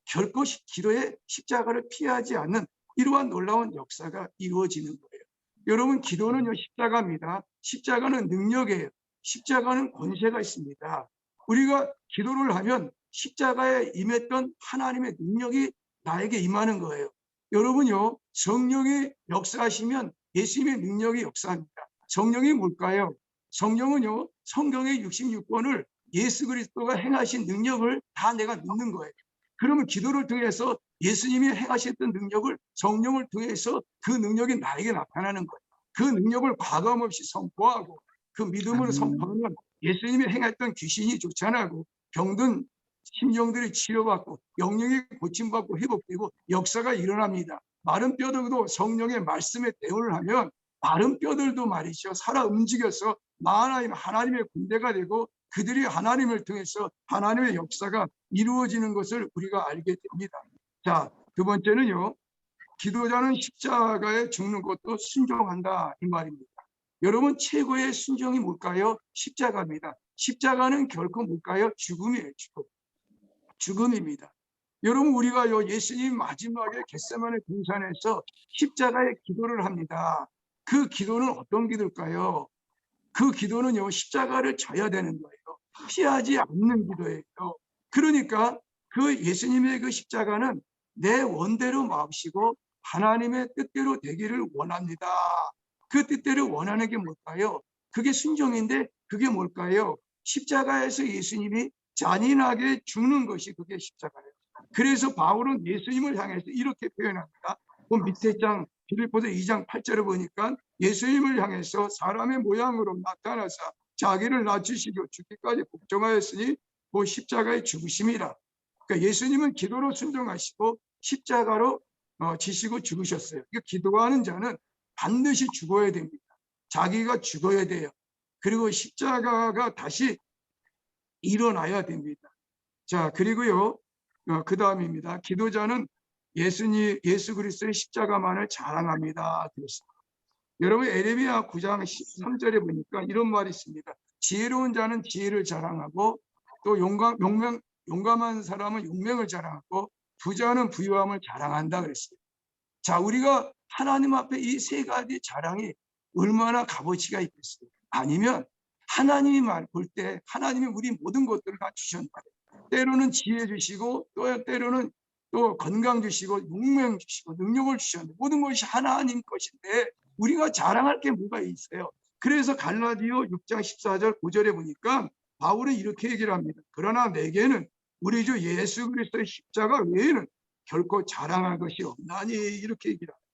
결코 기도에 십자가를 피하지 않는 이러한 놀라운 역사가 이루어지는 거예요. 여러분 기도는요. 십자가입니다. 십자가는 능력이에요. 십자가는 권세가 있습니다. 우리가 기도를 하면 십자가에 임했던 하나님의 능력이 나에게 임하는 거예요. 여러분요. 성령이 역사하시면 예수님의 능력이 역사합니다. 성령이 뭘까요? 성령은요. 성경의 66권을 예수 그리스도가 행하신 능력을 다 내가 믿는 거예요. 그러면 기도를 통해서 예수님이 행하셨던 능력을 성령을 통해서 그 능력이 나에게 나타나는 거예요. 그 능력을 과감없이 선포하고 그 믿음으로 선포하면 예수님이 행했던 귀신이 쫓아나고 병든 심령들이 치료받고 영령이 고침받고 회복되고 역사가 일어납니다. 마른 뼈들도 성령의 말씀에 대우를 하면 마른 뼈들도 말이죠. 살아 움직여서 하나님의 군대가 되고 그들이 하나님을 통해서 하나님의 역사가 이루어지는 것을 우리가 알게 됩니다. 자, 두 번째는요. 기도자는 십자가에 죽는 것도 순종한다 이 말입니다. 여러분 최고의 순종이 뭘까요? 십자가입니다. 십자가는 결코 뭘까요? 죽음이에요. 죽음입니다. 여러분 우리가요 예수님 마지막에 겟세마네 동산에서 십자가의 기도를 합니다. 그 기도는 어떤 기도일까요? 그 기도는요 십자가를 져야 되는 거예요. 피하지 않는 기도예요. 그러니까 그 예수님의 그 십자가는 내 원대로 마시고 하나님의 뜻대로 되기를 원합니다. 그 뜻대로 원하는 게 뭘까요? 그게 순종인데 그게 뭘까요? 십자가에서 예수님이 잔인하게 죽는 것이 그게 십자가예요. 그래서 바울은 예수님을 향해서 이렇게 표현합니다. 그 밑에 장 빌립보서 2장 8절을 보니까 예수님을 향해서 사람의 모양으로 나타나사 자기를 낮추시고 죽기까지 복종하였으니 그 십자가의 죽으심이라. 그러니까 예수님은 기도로 순종하시고 십자가로 지시고 죽으셨어요. 그러니까 기도하는 자는 반드시 죽어야 됩니다. 자기가 죽어야 돼요. 그리고 십자가가 다시 일어나야 됩니다. 자, 그리고요, 그 다음입니다. 기도자는 예수 그리스도의 십자가만을 자랑합니다. 그랬습니다. 여러분, 에레미야 9장 13절에 보니까 이런 말이 있습니다. 지혜로운 자는 지혜를 자랑하고 또 용감한 사람은 용맹을 자랑하고 부자는 부유함을 자랑한다 그랬어요. 자, 우리가 하나님 앞에 이 세 가지 자랑이 얼마나 값어치가 있겠어요. 아니면 하나님이 볼 때 하나님이 우리 모든 것들을 다 주셨다. 때로는 지혜 주시고 또 때로는 또 건강 주시고 용맹 주시고 능력을 주셨는데 모든 것이 하나님 것인데 우리가 자랑할 게 뭐가 있어요. 그래서 갈라디아 6장 14절 9절에 보니까 바울은 이렇게 얘기를 합니다. 그러나 내게는 우리 주 예수 그리스도의 십자가 외에는 결코 자랑할 것이 없나니 이렇게 얘기를 합니다.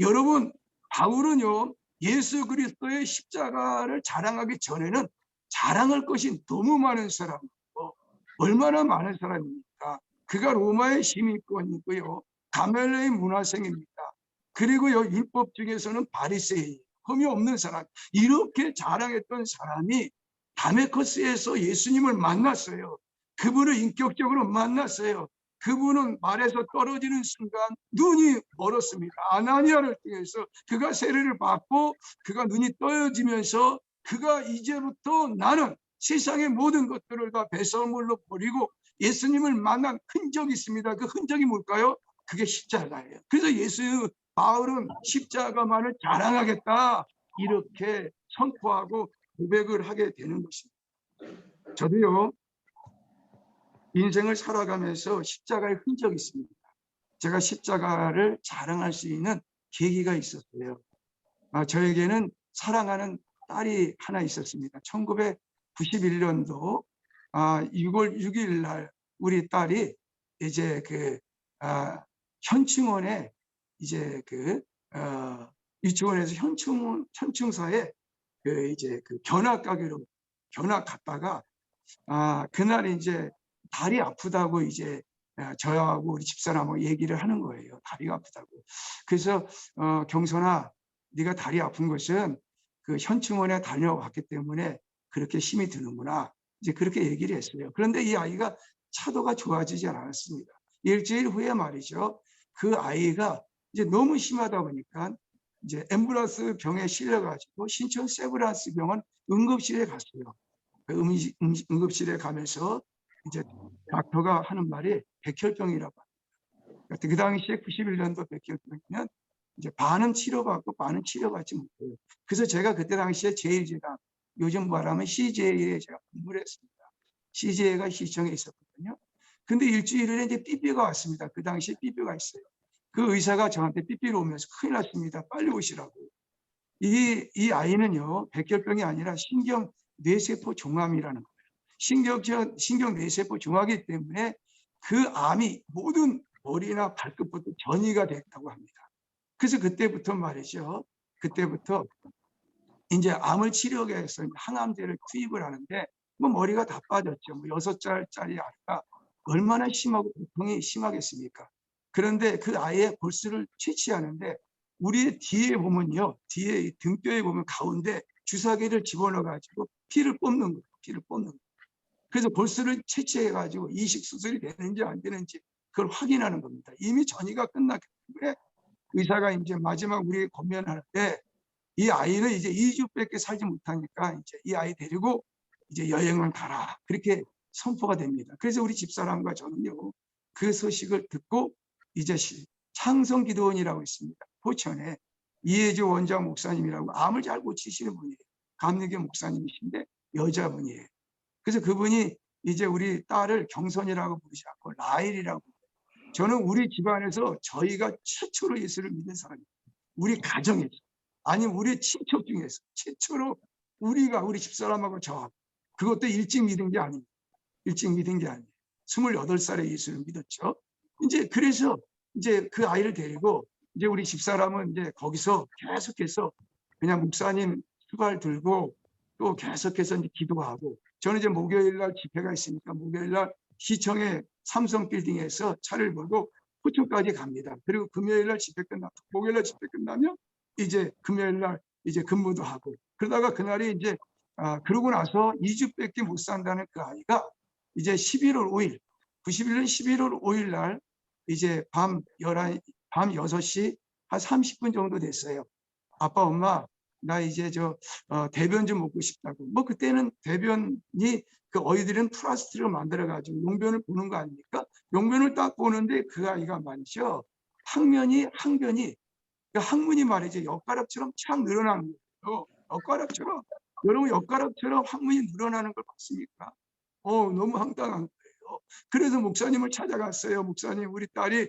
여러분, 바울은요 예수 그리스도의 십자가를 자랑하기 전에는 자랑할 것이 너무 많은 사람이고 얼마나 많은 사람입니까? 그가 로마의 시민권이고요. 가멜레의 문화생입니다. 그리고요 율법 중에서는 바리새인, 흠이 없는 사람. 이렇게 자랑했던 사람이 다메커스에서 예수님을 만났어요. 그분을 인격적으로 만났어요. 그분은 말에서 떨어지는 순간 눈이 멀었습니다. 아나니아를 통해서 그가 세례를 받고 그가 눈이 떠져지면서 그가 이제부터 나는 세상의 모든 것들을 다 배설물로 버리고 예수님을 만난 흔적이 있습니다. 그 흔적이 뭘까요? 그게 십자가예요. 그래서 바울은 십자가만을 자랑하겠다 이렇게 선포하고 고백을 하게 되는 것입니다. 저도요 인생을 살아가면서 십자가의 흔적이 있습니다. 제가 십자가를 자랑할 수 있는 계기가 있었어요. 저에게는 사랑하는 딸이 하나 있었습니다. 1991년도 6월 6일 날 우리 딸이 이제 현충원에 이제 유치원에서 현충사에 견학 가기로 견학 갔다가 그날 이제 다리 아프다고 이제 저하고 우리 집사람하고 얘기를 하는 거예요. 다리가 아프다고. 그래서 경선아, 네가 다리 아픈 것은 그 현충원에 다녀왔기 때문에 그렇게 힘이 드는구나. 이제 그렇게 얘기를 했어요. 그런데 이 아이가 차도가 좋아지지 않았습니다. 일주일 후에 말이죠. 그 아이가 이제 너무 심하다 보니까 이제 앰뷸런스 병에 실려가지고 신천 세브란스 병원 응급실에 갔어요. 그 응급실에 가면서 이제 닥터가 하는 말이 백혈병이라고 합니다. 그 당시에 91년도 백혈병이면 이제 반은 치료받고 반은 치료받지 못해요. 그래서 제가 그때 당시에 제1제당, 요즘 말하면 CJ에 제가 근무를 했습니다. CJ가 시청에 있었거든요. 근데 일주일 후에 이제 삐삐가 왔습니다. 그 당시에 삐삐가 있어요. 그 의사가 저한테 삐삐를 오면서 큰일 났습니다. 빨리 오시라고. 이 아이는요, 백혈병이 아니라 신경뇌세포 종암이라는 거예요. 신경뇌세포 종암이기 때문에 그 암이 모든 머리나 발끝부터 전이가 됐다고 합니다. 그래서 그때부터 말이죠. 그때부터 이제 암을 치료하기 위해서 항암제를 투입을 하는데 뭐 머리가 다 빠졌죠. 뭐 6살짜리 아이가 얼마나 심하고 고통이 심하겠습니까? 그런데 그 아이의 볼스를 채취하는데 우리 뒤에 보면요. 뒤에 등뼈에 보면 가운데 주사기를 집어넣어 가지고 피를 뽑는 거예요. 피를 뽑는 거예요. 그래서 볼스를 채취해 가지고 이식 수술이 되는지 안 되는지 그걸 확인하는 겁니다. 이미 전이가 끝났기 때문에 의사가 이제 마지막 우리에게 권면하는데 이 아이는 이제 2주밖에 살지 못하니까 이제 이 아이 데리고 이제 여행을 가라. 그렇게 선포가 됩니다. 그래서 우리 집사람과 저는요. 그 소식을 듣고 이제 창성기도원이라고 있습니다. 포천에 이혜주 원장 목사님이라고 암을 잘 고치시는 분이에요. 감리교 목사님이신데 여자분이에요. 그래서 그분이 이제 우리 딸을 경선이라고 부르지 않고 라일이라고. 저는 우리 집안에서 저희가 최초로 예수를 믿는 사람이에요. 우리 가정에서. 아니 우리 친척 중에서 최초로 우리 집사람하고 저하고, 그것도 일찍 믿은 게 아닙니다. 일찍 믿은 게 아니에요. 28살에 예수를 믿었죠. 이제 그래서 이제 그 아이를 데리고 이제 우리 집사람은 이제 거기서 계속해서 그냥 목사님 수발 들고 또 계속해서 이제 기도하고, 저는 이제 목요일 날 집회가 있으니까 목요일 날 시청의 삼성 빌딩에서 차를 몰고 포천까지 갑니다. 그리고 금요일 날 집회 끝나고 목요일 날 집회 끝나면 이제 금요일 날 이제 근무도 하고, 그러다가 그날이 이제 그러고 나서 2주밖에 못 산다는 그 아이가 이제 11월 5일, 91년 11월 5일 날 이제 밤 6시 한 30분 정도 됐어요. 아빠, 엄마, 나 이제 대변 좀 먹고 싶다고. 뭐 그때는 대변이 그 어이들은 플라스틱으로 만들어가지고 용변을 보는 거 아닙니까? 용변을 딱 보는데 그 아이가 말이죠. 항변이 그 항문이 말이죠. 엿가락처럼 착 늘어나는 거예요. 엿가락처럼. 여러분 엿가락처럼 항문이 늘어나는 걸 봤습니까? 너무 황당한 거예요. 그래서 목사님을 찾아갔어요. 목사님, 우리 딸이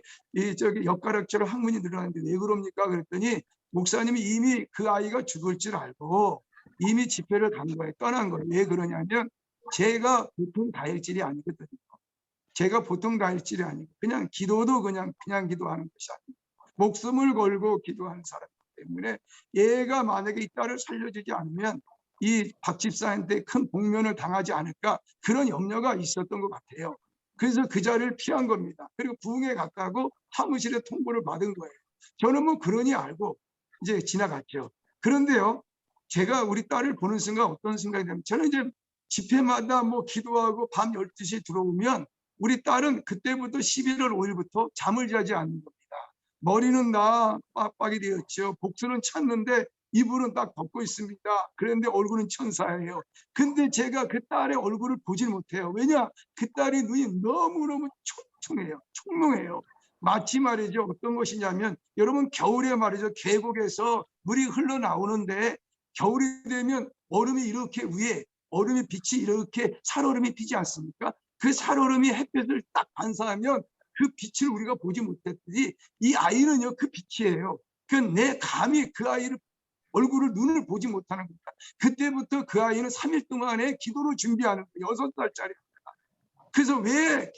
엿가락처럼 항문이 늘어나는데 왜 그럽니까? 그랬더니 목사님이 이미 그 아이가 죽을 줄 알고 이미 집회를 간 거예요. 떠난 거예요. 왜 그러냐면 제가 보통 다혈질이 아니거든요. 제가 보통 다혈질이 아니고 그냥 기도도 그냥 기도하는 것이 아니고 목숨을 걸고 기도하는 사람이기 때문에 얘가 만약에 이 딸을 살려주지 않으면 이 박 집사한테 큰 복면을 당하지 않을까, 그런 염려가 있었던 것 같아요. 그래서 그 자리를 피한 겁니다. 그리고 부흥에 갔다고 사무실에 통보를 받은 거예요. 저는 뭐 그러니 알고 이제 지나갔죠. 그런데요, 제가 우리 딸을 보는 순간 어떤 생각이 들냐면, 저는 이제 집회마다 뭐 기도하고 밤 12시에 들어오면 우리 딸은 그때부터 11월 5일부터 잠을 자지 않는 겁니다. 머리는 다 빡빡이 되었죠. 복수는 찼는데 이불은 딱 덮고 있습니다. 그런데 얼굴은 천사예요. 근데 제가 그 딸의 얼굴을 보질 못해요. 왜냐? 그 딸의 눈이 너무너무 총명해요. 마치 말이죠. 어떤 것이냐면, 여러분 겨울에 말이죠. 계곡에서 물이 흘러나오는데 겨울이 되면 얼음이 이렇게 위에, 얼음의 빛이 이렇게 살얼음이 피지 않습니까? 그 살얼음이 햇볕을 딱 반사하면 그 빛을 우리가 보지 못했더니 이 아이는요, 그 빛이에요. 그 내 감히 그 아이를 눈을 보지 못하는 겁니다. 그때부터 그 아이는 3일 동안에 기도를 준비하는 거예요. 6살짜리입니다. 그래서 왜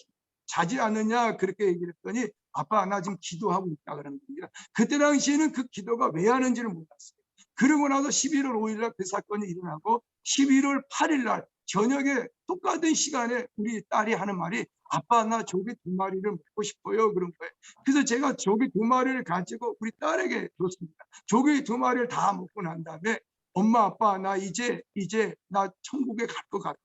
자지 않느냐 그렇게 얘기를 했더니, 아빠 나 지금 기도하고 있다 그러는 겁니다. 그때 당시에는 그 기도가 왜 하는지를 몰랐어요. 그러고 나서 11월 5일 날 그 사건이 일어나고 11월 8일 날 저녁에 똑같은 시간에 우리 딸이 하는 말이, 아빠 나 조개 2마리를 먹고 싶어요, 그런 거예요. 그래서 제가 조개 2마리를 가지고 우리 딸에게 줬습니다. 조개 2마리를 다 먹고 난 다음에, 엄마 아빠 나 이제 나 천국에 갈 것 같아.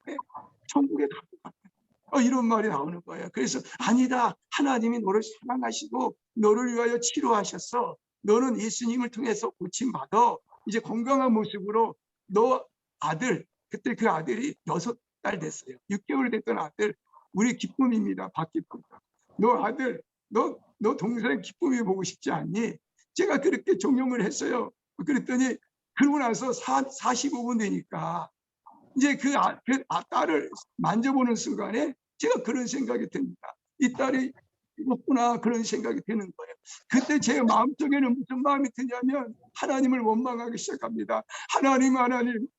천국에 갈 것 같아. 이런 말이 나오는 거예요. 그래서 아니다, 하나님이 너를 사랑하시고 너를 위하여 치료하셨어. 너는 예수님을 통해서 고침받아. 이제 건강한 모습으로 너 아들, 그때 그 아들이 6달 됐어요. 6개월 됐던 아들, 우리 기쁨입니다. 박기쁨. 너 아들, 너 동생 기쁨이 보고 싶지 않니? 제가 그렇게 종용을 했어요. 그랬더니 그러고 나서 45분 되니까 이제 그 딸을 만져보는 순간에 제가 그런 생각이 듭니다. 이 딸이 이렇구나, 그런 생각이 드는 거예요. 그때 제 마음속에는 무슨 마음이 드냐면 하나님을 원망하기 시작합니다. 하나님,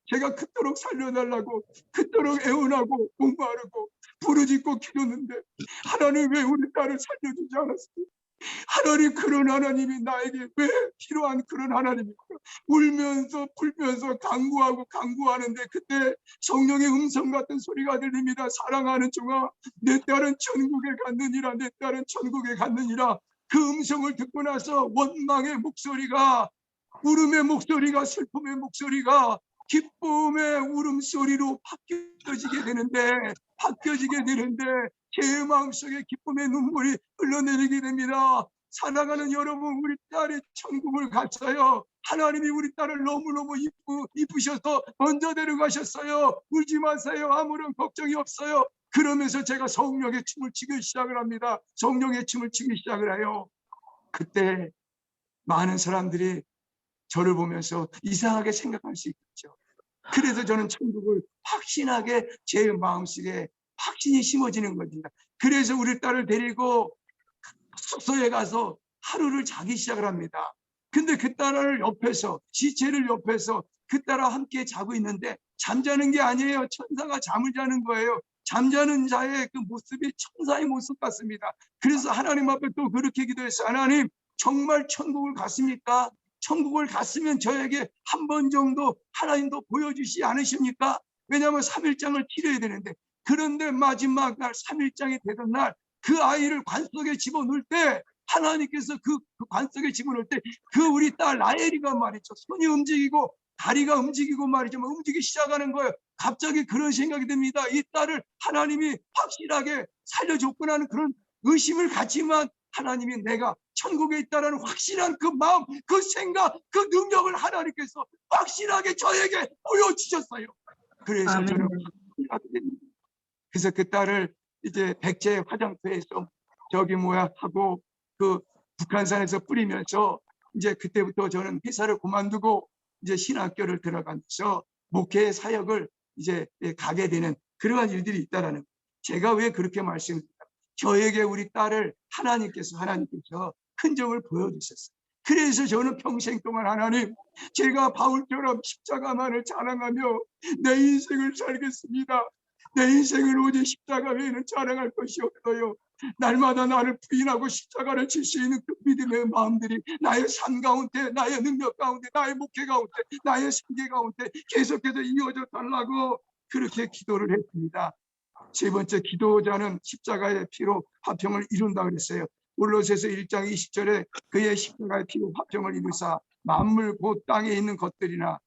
제가 그토록 살려달라고 그토록 애원하고 공부하려고 부르짖고 기도했는데 하나님 왜 우리 딸을 살려주지 않았어요? 하나님, 그런 하나님이 나에게 왜 필요한 그런 하나님입니까? 울면서 불면서 강구하는데 그때 성령의 음성 같은 소리가 들립니다. 사랑하는 종아, 내 딸은 천국에 갔느니라, 내 딸은 천국에 갔느니라. 그 음성을 듣고 나서 원망의 목소리가, 울음의 목소리가, 슬픔의 목소리가 기쁨의 울음소리로 바뀌어지게 되는데 제 마음속에 기쁨의 눈물이 흘러내리게 됩니다. 사랑하는 여러분, 우리 딸이 천국을 갔어요. 하나님이 우리 딸을 너무너무 이쁘셔서 먼저 데려가셨어요. 울지 마세요. 아무런 걱정이 없어요. 그러면서 제가 성령의 춤을 추기 시작을 합니다. 성령의 춤을 추기 시작을 해요. 그때 많은 사람들이 저를 보면서 이상하게 생각할 수 있겠죠. 그래서 저는 천국을 확신하게 제 마음속에 확신이 심어지는 겁니다. 그래서 우리 딸을 데리고 숙소에 가서 하루를 자기 시작을 합니다. 근데 그 딸을 옆에서, 시체를 옆에서 그 딸과 함께 자고 있는데 잠자는 게 아니에요. 천사가 잠을 자는 거예요. 잠자는 자의 그 모습이 천사의 모습 같습니다. 그래서 하나님 앞에 또 그렇게 기도했어요. 하나님, 정말 천국을 갔습니까? 천국을 갔으면 저에게 한 번 정도 하나님도 보여주시지 않으십니까? 왜냐하면 3일장을 치러야 되는데. 그런데 마지막 날 3일장이 되던 날 그 아이를 관 속에 집어넣을 때 하나님께서 그 관 속에 집어넣을 때 그 우리 딸 라헬이가 말이죠. 손이 움직이고 다리가 움직이고 말이죠. 움직이기 시작하는 거예요. 갑자기 그런 생각이 듭니다. 이 딸을 하나님이 확실하게 살려줬구나 하는 그런 의심을 갖지만 하나님이 내가 천국에 있다는 확실한 그 마음, 그 생각, 그 능력을 하나님께서 확실하게 저에게 보여주셨어요. 그래서 저는 확실하게 됩니다. 그래서 그 딸을 이제 백제 화장터에서 저기 뭐야 하고 그 북한산에서 뿌리면서 이제 그때부터 저는 회사를 그만두고 이제 신학교를 들어가면서 목회 사역을 이제 가게 되는 그러한 일들이 있다라는 거예요. 제가 왜 그렇게 말씀드립니까? 저에게 우리 딸을 하나님께서 큰 점을 보여주셨어요. 그래서 저는 평생 동안 하나님, 제가 바울처럼 십자가만을 자랑하며 내 인생을 살겠습니다. 내 인생을 오직 십자가 외에는 자랑할 것이 없어요. 날마다 나를 부인하고 십자가를 질 수 있는 그 믿음의 마음들이 나의 삶 가운데, 나의 능력 가운데, 나의 목회 가운데, 나의 생계 가운데 계속해서 이어져 달라고 그렇게 기도를 했습니다. 세 번째, 기도자는 십자가의 피로 화평을 이룬다 그랬어요. 골로새서 1장 20절에 그의 십자가의 피로 화평을 이루사 만물 곧 땅에 있는 것들이나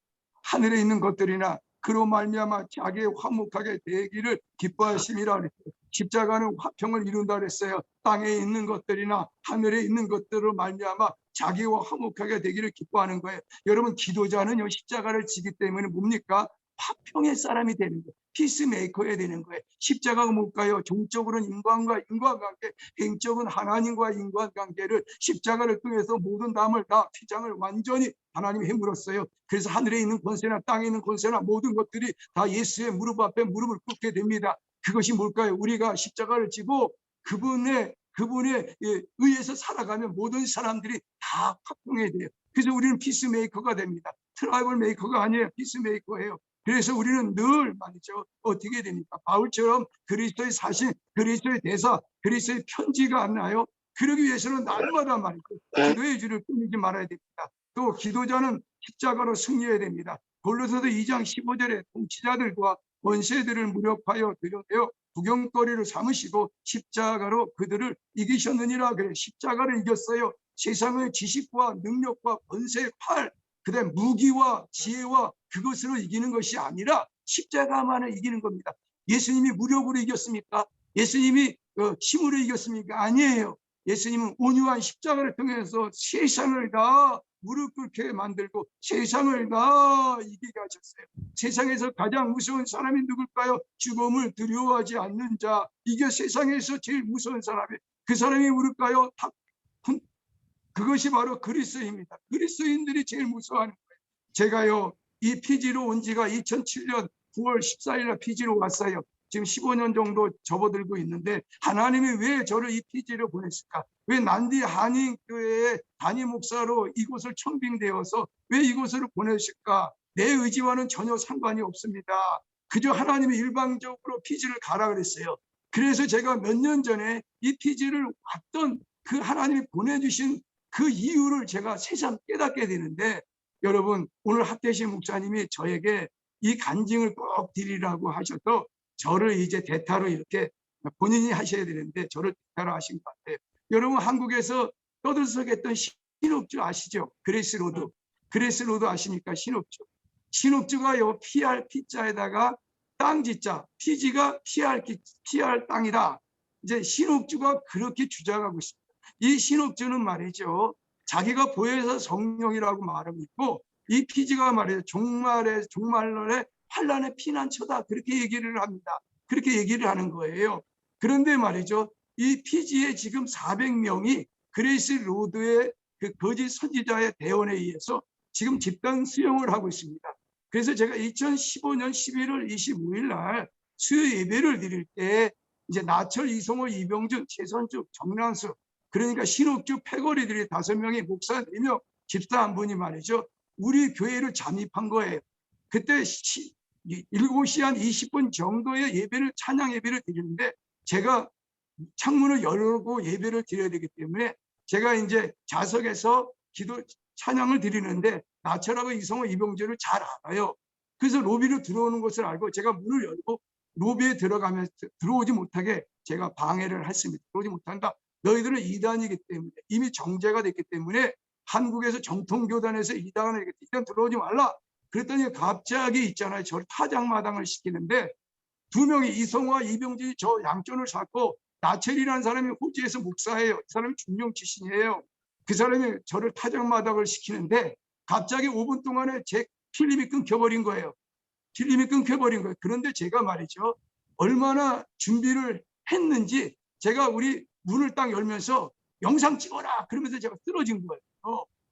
하늘에 있는 것들이나 그로 말미암아 자기의 화목하게 되기를 기뻐하심이라 그랬어요. 십자가는 화평을 이룬다 그랬어요. 땅에 있는 것들이나 하늘에 있는 것들을 말미암아 자기와 화목하게 되기를 기뻐하는 거예요. 여러분, 기도자는요 십자가를 지기 때문에 뭡니까? 화평의 사람이 되는 거예요. 피스메이커야 되는 거예요. 십자가가 뭘까요? 종적으로는 인간과 인간관계, 개인적은 하나님과 인간관계를 십자가를 통해서 모든 담을 다 피장을 완전히 하나님이 해물었어요. 그래서 하늘에 있는 권세나 땅에 있는 권세나 모든 것들이 다 예수의 무릎 앞에 무릎을 꿇게 됩니다. 그것이 뭘까요? 우리가 십자가를 지고 그분의 의해서 살아가면 모든 사람들이 다 화평해야 돼요. 그래서 우리는 피스메이커가 됩니다. 트라이벌 메이커가 아니에요. 피스메이커예요. 그래서 우리는 늘 말이죠. 어떻게 됩니까? 바울처럼 그리스도의 사신, 그리스도의 대사, 그리스도의 편지가 안 나요? 그러기 위해서는 날마다 말이죠. 기도의 줄을 끊이지 말아야 됩니다. 또 기도자는 십자가로 승리해야 됩니다. 골로새서 2장 15절에 통치자들과 권세들을 무력하여 들여내어 구경거리를 삼으시고 십자가로 그들을 이기셨느니라. 그래, 십자가를 이겼어요. 세상의 지식과 능력과 권세의 팔, 그다음 무기와 지혜와 그것으로 이기는 것이 아니라 십자가만을 이기는 겁니다. 예수님이 무력으로 이겼습니까? 예수님이 힘으로 이겼습니까? 아니에요. 예수님은 온유한 십자가를 통해서 세상을 다 무릎 꿇게 만들고 세상을 다 이기게 하셨어요. 세상에서 가장 무서운 사람이 누굴까요? 죽음을 두려워하지 않는 자. 이게 세상에서 제일 무서운 사람이에요. 그 사람이 누굴까요? 그것이 바로 그리스도입니다. 그리스도인들이 제일 무서워하는 거예요. 제가요 이 피지로 온 지가 2007년 9월 14일에 피지로 왔어요. 지금 15년 정도 접어들고 있는데 하나님이 왜 저를 이 피지로 보냈을까? 왜 난디 한인교회의 단임 목사로 이곳을 청빙되어서 왜 이곳으로 보내실까? 내 의지와는 전혀 상관이 없습니다. 그저 하나님이 일방적으로 피지를 가라 그랬어요. 그래서 제가 몇 년 전에 이 피지를 왔던 그 하나님이 보내주신 그 이유를 제가 새삼 깨닫게 되는데, 여러분, 오늘 학대신 목사님이 저에게 이 간증을 꼭 드리라고 하셔서 저를 이제 대타로 이렇게 본인이 하셔야 되는데 저를 대타로 하신 것 같아요. 여러분, 한국에서 떠들썩했던 신옥주 아시죠? 그레이스 로드 아십니까? 신옥주가요 PR 피자에다가 땅지자, 피지가 PR 땅이다. 이제 신옥주가 그렇게 주장하고 있습니다. 이 신옥주는 말이죠, 자기가 보혜사 성령이라고 말하고 있고, 이 피지가 말이죠, 종말론의 환란의 피난처다, 그렇게 얘기를 합니다. 그렇게 얘기를 하는 거예요. 그런데 말이죠, 이 피지의 지금 400명이 그레이스 로드의 그 거짓 선지자의 대원에 의해서 지금 집단 수용을 하고 있습니다. 그래서 제가 2015년 11월 25일 날 수요 예배를 드릴 때 이제 나철, 이성호, 이병준, 최선주, 정란수, 그러니까 신옥주 패거리들이 5명이 목사 4명, 집사 한 분이 말이죠. 우리 교회를 잠입한 거예요. 그때 7시 한 20분 정도의 예배를, 찬양 예배를 드리는데 제가 창문을 열고 예배를 드려야 되기 때문에 제가 이제 좌석에서 기도 찬양을 드리는데 나철하고 이성호, 이병재를 잘 알아요. 그래서 로비로 들어오는 것을 알고 제가 문을 열고 로비에 들어가면서 들어오지 못하게 제가 방해를 했습니다. 들어오지 못한다. 너희들은 이단이기 때문에 이미 정죄가 됐기 때문에 한국에서 정통교단에서 이단을 하겠다. 이단 들어오지 말라. 그랬더니 갑자기 있잖아요. 저를 타작마당을 시키는데 두 명이 이성호와 이병진이 저 양손을 잡고 나첼이라는 사람이 호주에서 목사예요. 그 사람이 중령 출신이에요. 그 사람이 저를 타작마당을 시키는데 갑자기 5분 동안에 제 필름이 끊겨버린 거예요. 필름이 끊겨버린 거예요. 그런데 제가 말이죠. 얼마나 준비를 했는지 제가 우리 문을 딱 열면서 영상 찍어라 그러면서 제가 쓰러진 거예요.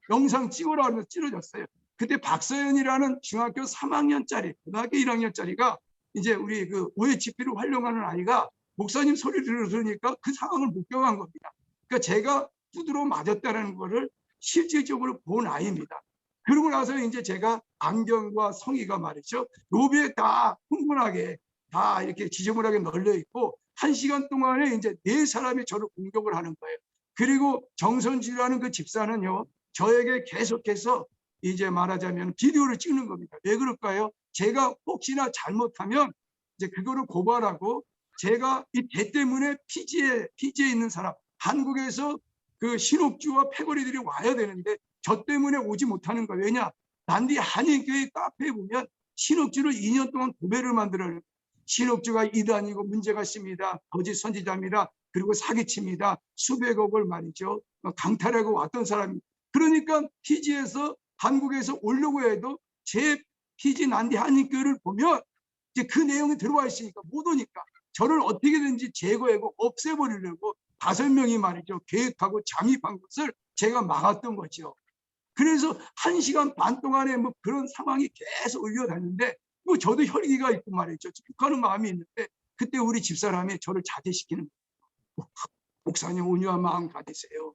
영상 찍어라 하면서 찌러졌어요. 그때 박서연이라는 중학교 3학년짜리 고등학교 1학년짜리가 이제 우리 그 OHP를 활용하는 아이가 목사님 소리를 들으니까 그 상황을 목격한 겁니다. 그러니까 제가 두드러 맞았다는 거를 실질적으로 본 아이입니다. 그러고 나서 이제 제가 안경과 성의가 말이죠. 로비에 다 흥분하게 다 이렇게 지저분하게 널려 있고 1시간 동안에 이제 4사람이 저를 공격을 하는 거예요. 그리고 정선지라는 그 집사는요. 저에게 계속해서 이제 말하자면 비디오를 찍는 겁니다. 왜 그럴까요? 제가 혹시나 잘못하면 이제 그거를 고발하고 제가 이 대 때문에 피지에 있는 사람, 한국에서 그 신옥주와 패거리들이 와야 되는데 저 때문에 오지 못하는 거예요. 왜냐? 난디 한인교회 카페에 보면 신옥주를 2년 동안 도배를 만들어요. 신옥주가 이단이고 문제가 있습니다. 거짓 선지자입니다. 그리고 사기칩니다. 수백억을 말이죠. 강탈하고 왔던 사람이. 그러니까 피지에서 한국에서 오려고 해도 제 피지 난디 한인교회를 보면 이제 그 내용이 들어와 있으니까 못 오니까 저를 어떻게든지 제거하고 없애버리려고 5명이 말이죠. 계획하고 잠입한 것을 제가 막았던 거죠. 그래서 1시간 반 동안에 뭐 그런 상황이 계속 울려다니는데 뭐 저도 혈기가 있고 말이죠. 축하하는 마음이 있는데 그때 우리 집사람이 저를 자제시키는 거예요. 목사님 온유한 마음 가지세요.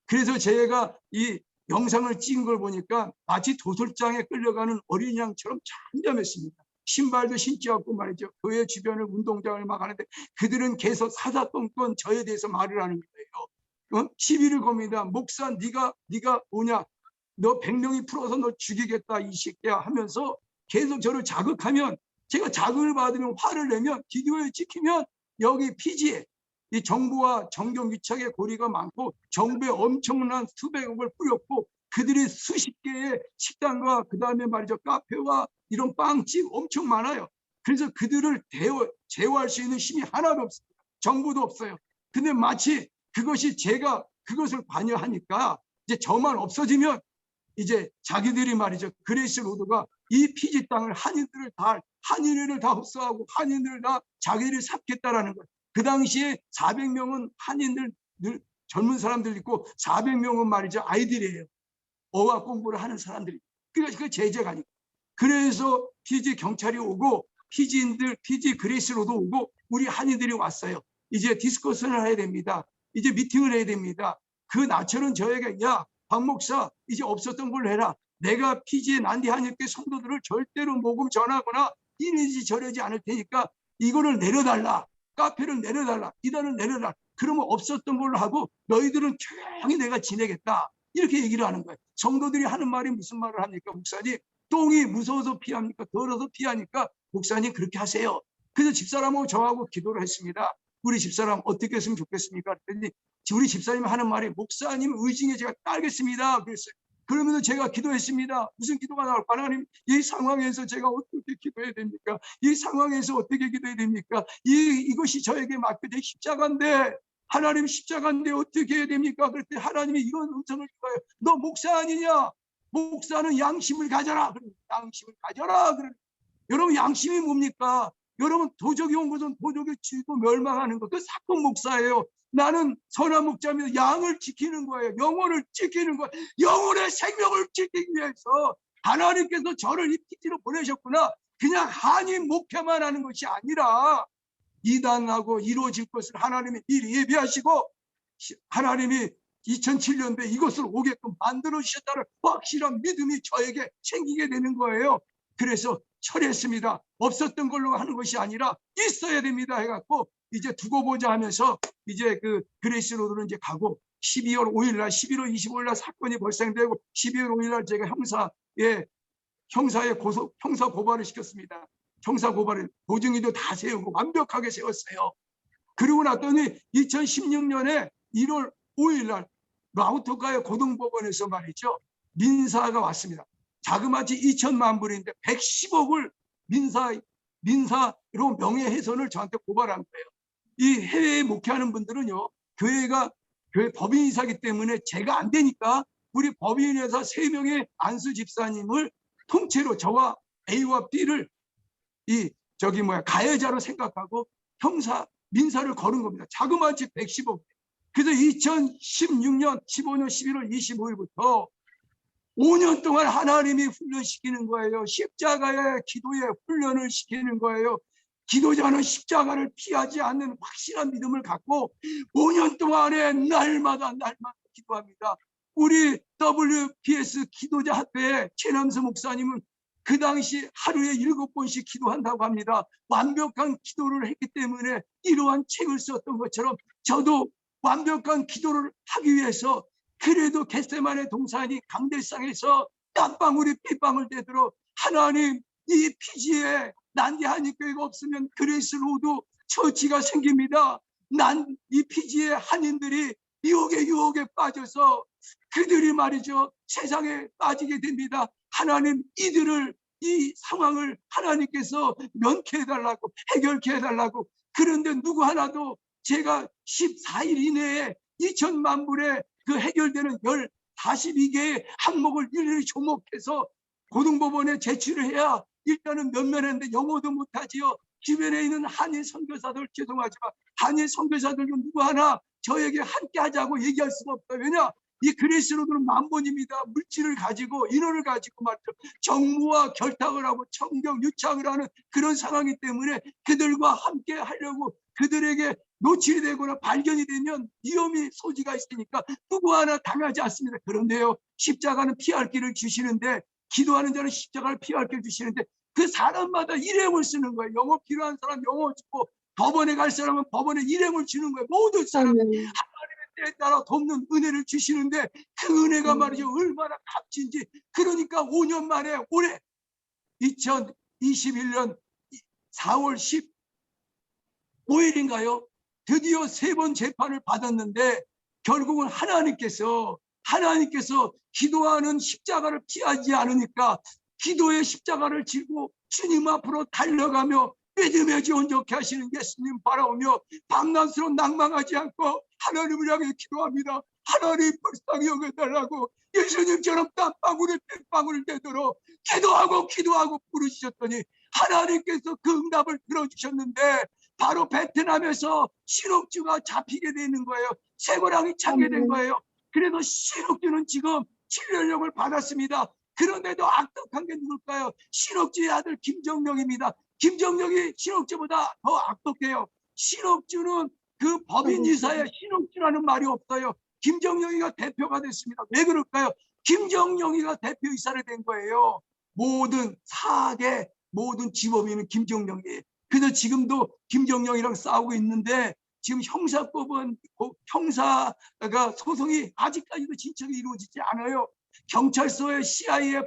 그래서 제가 이 영상을 찍은 걸 보니까 마치 도솔장에 끌려가는 어린 양처럼 잠잠했습니다. 신발도 신지 않고 말이죠. 교회 주변을 운동장을 막 하는데 그들은 계속 사사건건 저에 대해서 말을 하는 거예요. 시비를 겁니다. 목사 네가 뭐냐. 너 100명이 풀어서 너 죽이겠다 이 새끼야 하면서 계속 저를 자극하면 제가 자극을 받으면 화를 내면 비디오에 찍히면 여기 피지에 이 정부와 정경유착의 고리가 많고 정부에 엄청난 수백억을 뿌렸고 그들이 수십 개의 식당과 그다음에 말이죠 카페와 이런 빵집 엄청 많아요. 그래서 그들을 제어할 수 있는 힘이 하나도 없습니다. 정부도 없어요. 근데 마치 그것이 제가 그것을 관여하니까 이제 저만 없어지면 이제 자기들이 말이죠 그레이스 로드가 이 피지 땅을 한인회를 다 흡수하고 한인들 다 자기를 삽겠다라는 거예요. 그 당시에 400명은 한인들 젊은 사람들 있고 400명은 말이죠 아이들이에요. 어학 공부를 하는 사람들이. 그러니까 그 제재가 아니고. 그래서 피지 경찰이 오고 피지인들 피지 그레이스로도 오고 우리 한인들이 왔어요. 이제 디스커션을 해야 됩니다. 이제 미팅을 해야 됩니다. 그 나처럼 저에게 야 박 목사 이제 없었던 걸로 해라. 내가 피지의 난디 한인교회 성도들을 절대로 모금 전하거나 이러지 저러지 않을 테니까 이거를 내려달라. 카페를 내려달라. 이단을 내려달라. 그러면 없었던 걸로 하고 너희들은 조용히 내가 지내겠다. 이렇게 얘기를 하는 거예요. 성도들이 하는 말이 무슨 말을 합니까? 목사님 똥이 무서워서 피합니까? 더러워서 피하니까 목사님 그렇게 하세요. 그래서 집사람하고 저하고 기도를 했습니다. 우리 집사람 어떻게 했으면 좋겠습니까? 그랬더니 우리 집사님이 하는 말이 목사님 의징에 제가 따르겠습니다. 그랬어요. 그러면서 제가 기도했습니다. 무슨 기도가 나올까? 하나님 이 상황에서 제가 어떻게 기도해야 됩니까? 이 상황에서 어떻게 기도해야 됩니까? 이것이 저에게 맡겨진 십자가인데 하나님 십자가인데 어떻게 해야 됩니까? 그랬더니 하나님이 이런 음성을 줘요. 너 목사 아니냐? 목사는 양심을 가져라. 양심을 가져라. 여러분 양심이 뭡니까? 여러분 도적이 온 것은 도적이 치고 멸망하는 것. 그 사건 목사예요. 나는 선한 목자입니다. 양을 지키는 거예요. 영혼을 지키는 거예요. 영혼의 생명을 지키기 위해서 하나님께서 저를 이 피지로 보내셨구나. 그냥 한인 목회만 하는 것이 아니라 이단하고 이루어질 것을 하나님이 미리 예비하시고 하나님이 2007년도에 이것을 오게끔 만들어 주셨다는 확실한 믿음이 저에게 생기게 되는 거예요. 그래서 철회했습니다. 없었던 걸로 하는 것이 아니라 있어야 됩니다 해갖고 이제 두고 보자 하면서 이제 그 그레이스 로드로 이제 가고 12월 5일 날 11월 25일 날 사건이 발생되고 12월 5일 날 제가 형사에 형사 고발을 시켰습니다. 형사 고발을 보증인도 다 세우고 완벽하게 세웠어요. 그리고 났더니 2016년에 1월 5일 날 라우터가의 고등법원에서 말이죠. 민사가 왔습니다. 자그마치 2천만 불인데 110억을 민사로 명예훼손을 저한테 고발한 거예요. 이 해외에 목회하는 분들은요. 교회 법인이사기 때문에 제가 안 되니까 우리 법인회사 3명의 안수 집사님을 통째로 저와 A와 B를 가해자로 생각하고 민사를 거는 겁니다. 자그마치 110억. 그래서 2016년 15년 11월 25일부터 5년 동안 하나님이 훈련시키는 거예요. 십자가의 기도에 훈련을 시키는 거예요. 기도자는 십자가를 피하지 않는 확실한 믿음을 갖고 5년 동안에 날마다 기도합니다. 우리 WPS 기도자 학회의 최남수 목사님은 그 당시 하루에 7번씩 기도한다고 합니다. 완벽한 기도를 했기 때문에 이러한 책을 썼던 것처럼 저도 완벽한 기도를 하기 위해서 그래도 겟세마네 동산이 강대상에서 땀방울이 핏방울 되도록 하나님 이 피지에 난디한인교회가 없으면 그레이스 로드 처치가 생깁니다. 이 피지에 한인들이 유혹에 빠져서 그들이 말이죠 세상에 빠지게 됩니다. 하나님 이 상황을 하나님께서 면케해달라고 해결케 해달라고. 그런데 누구 하나도 제가 14일 이내에 2천만 불의 그 해결되는 42개의 항목을 일일이 조목해서 고등법원에 제출을 해야 일단은 면면했는데 영어도 못하지요. 주변에 있는 한인 선교사들 죄송하지만 한인 선교사들도 누구 하나 저에게 함께 하자고 얘기할 수가 없어요. 왜냐? 이 그레이스 로드는 만본입니다. 물질을 가지고 인원을 가지고 말이죠. 정부와 결탁을 하고 청경 유착을 하는 그런 상황이기 때문에 그들과 함께 하려고 그들에게 노출이 되거나 발견이 되면 위험이 소지가 있으니까 누구 하나 당하지 않습니다. 그런데요. 십자가는 피할 길을 주시는데 기도하는 자는 십자가를 피할 길을 주시는데 그 사람마다 일행을 쓰는 거예요. 영어 필요한 사람 영어 주고 법원에 갈 사람은 법원에 일행을 주는 거예요. 모든 사람 하나님의 때에 따라 돕는 은혜를 주시는데 그 은혜가 말이죠. 얼마나 값진지. 그러니까 5년 만에 올해 2021년 4월 15일인가요? 드디어 3번 재판을 받았는데 결국은 하나님께서 기도하는 십자가를 피하지 않으니까 기도의 십자가를 지고 주님 앞으로 달려가며 믿음에 지원적게 하시는 예수님 바라오며 방랑스러운 낭망하지 않고 하나님을 향해 기도합니다. 하나님 불쌍히 여겨달라고 예수님처럼 땀방울에 핏방울을 내도록 기도하고 부르시셨더니 하나님께서 그 응답을 들어주셨는데 바로 베트남에서 신옥주가 잡히게 되는 거예요. 쇠고랑이 차게 된 거예요. 그래서 신옥주는 지금 7년형을 받았습니다. 그런데도 악독한 게 누굴까요? 신옥주의 아들 김정령입니다. 김정령이 신옥주보다 더 악독해요. 신옥주는 그 법인이사에 신옥주라는 말이 없어요. 김정령이가 대표가 됐습니다. 왜 그럴까요? 김정령이가 대표이사를 된 거예요. 모든 사악의 모든 지범인은 김정령이에요. 그래서 지금도 김정령이랑 싸우고 있는데 지금 형사법은 형사가 소송이 아직까지도 진척이 이루어지지 않아요. 경찰서의 CIA,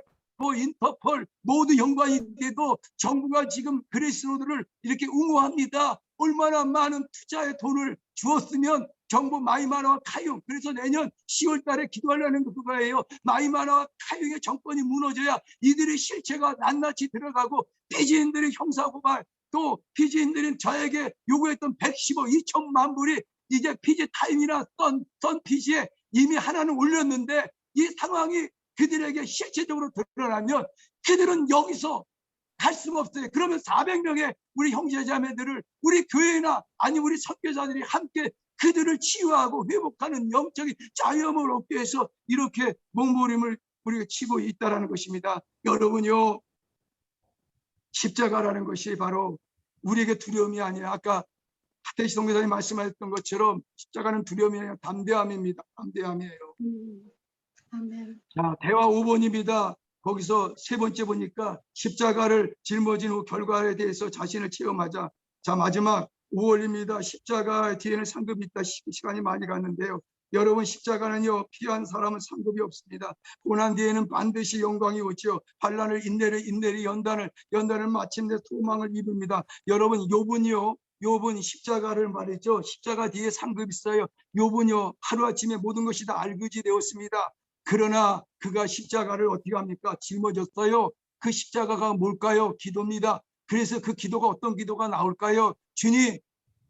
인터폴 모두 연관이 돼도 정부가 지금 그레이스 로드를 이렇게 옹호합니다. 얼마나 많은 투자의 돈을 주었으면 정부 마이마나와 카융, 그래서 내년 10월 달에 기도하려는 그거예요. 마이마나와 카융의 정권이 무너져야 이들의 실체가 낱낱이 들어가고 피지인들의 형사고발, 또 피지인들은 저에게 요구했던 110억 2천만 불이 이제 피지 타임이나 선 피지에 이미 하나는 올렸는데 이 상황이 그들에게 실체적으로 드러나면 그들은 여기서 갈 수가 없어요. 그러면 400명의 우리 형제자매들을 우리 교회나 아니 우리 선교사들이 함께 그들을 치유하고 회복하는 영적인 자유함을 얻기 위해서 이렇게 몸부림을 우리가 치고 있다는 것입니다. 여러분요, 십자가라는 것이 바로 우리에게 두려움이 아니라 아까 하태시 성교사님 말씀하셨던 것처럼 십자가는 두려움이 아니라 담대함입니다. 담대함이에요. 아멘. 자, 대화 5번입니다. 거기서 세 번째 보니까 십자가를 짊어진 후 결과에 대해서 자신을 체험하자. 자, 마지막 5월입니다. 십자가 뒤에는 상급이 있다. 시간이 많이 갔는데요. 여러분, 십자가는요, 피한 사람은 상급이 없습니다. 고난 뒤에는 반드시 영광이 오죠. 환난을 인내를 연단을 마침내 소망을 입습니다. 여러분, 욥은 십자가를 말했죠. 십자가 뒤에 상급이 있어요. 욥은요, 하루아침에 모든 것이 다 알그지 되었습니다. 그러나 그가 십자가를 어떻게 합니까? 짊어졌어요. 그 십자가가 뭘까요? 기도입니다. 그래서 그 기도가 어떤 기도가 나올까요? 주님,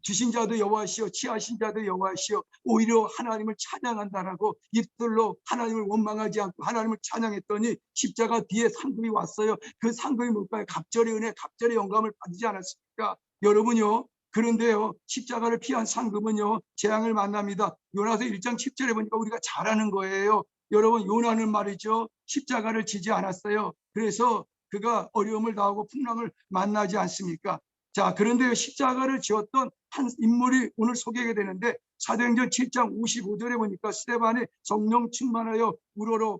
주신 자도 여호와시오, 취하신 자도 여호와시오. 오히려 하나님을 찬양한다라고 입술로 하나님을 원망하지 않고 하나님을 찬양했더니 십자가 뒤에 상급이 왔어요. 그 상급이 뭘까요? 갑절의 은혜, 갑절의 영감을 받지 않았습니까? 여러분요. 그런데요, 십자가를 피한 상급은요, 재앙을 만납니다. 요나서 1장 10절에 보니까 우리가 잘 아는 거예요. 여러분, 요나는 말이죠, 십자가를 지지 않았어요. 그래서 그가 어려움을 당하고 풍랑을 만나지 않습니까? 자, 그런데 십자가를 지었던 한 인물이 오늘 소개가 되는데, 사도행전 7장 55절에 보니까 스데반이 성령 충만하여 우러러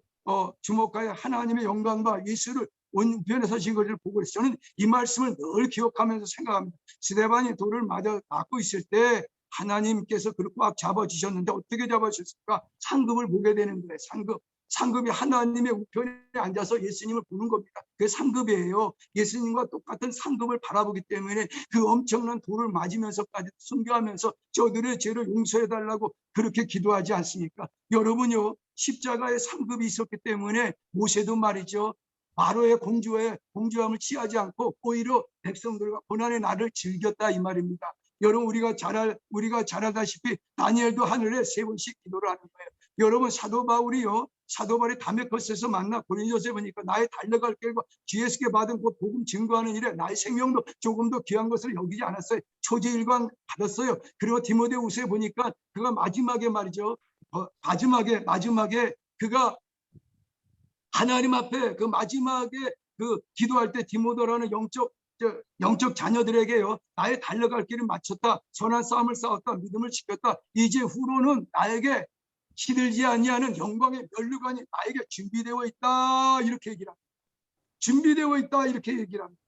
주목하여 하나님의 영광과 예수를 원편에 서신 것을 보고 있어요. 저는 이 말씀을 늘 기억하면서 생각합니다. 스데반이 돌을 맞고 있을 때 하나님께서 그를 꽉 잡아주셨는데 어떻게 잡아주셨을까? 상급을 보게 되는 거예요. 상급이 하나님의 우편에 앉아서 예수님을 보는 겁니다. 그게 상급이에요. 예수님과 똑같은 상급을 바라보기 때문에 그 엄청난 돌을 맞으면서까지 순교하면서 저들의 죄를 용서해달라고 그렇게 기도하지 않습니까? 여러분요, 십자가에 상급이 있었기 때문에 모세도 말이죠, 바로의 공주함을 취하지 않고 오히려 백성들과 고난의 날을 즐겼다, 이 말입니다. 여러분, 우리가 잘 알다시피 다니엘도 하늘에 3번씩 기도를 하는 거예요. 여러분, 사도 바울이 다메섹에서 만나 고린도서에 보니까 나의 달려갈 길과 주 예수께 받은 그 복음 증거하는 일에 나의 생명도 조금 더 귀한 것을 여기지 않았어요. 초지일관 받았어요. 그리고 디모데후서에 보니까 그가 마지막에 말이죠, 마지막에 그가 하나님 앞에 그 마지막에 그 기도할 때 디모데라는 영적 자녀들에게요, 나의 달려갈 길을 마쳤다, 선한 싸움을 싸웠다, 믿음을 지켰다, 이제 후로는 나에게 시들지 아니하는 영광의 면류관이 나에게 준비되어 있다, 이렇게 얘기를 합니다. 준비되어 있다, 이렇게 얘기를 합니다.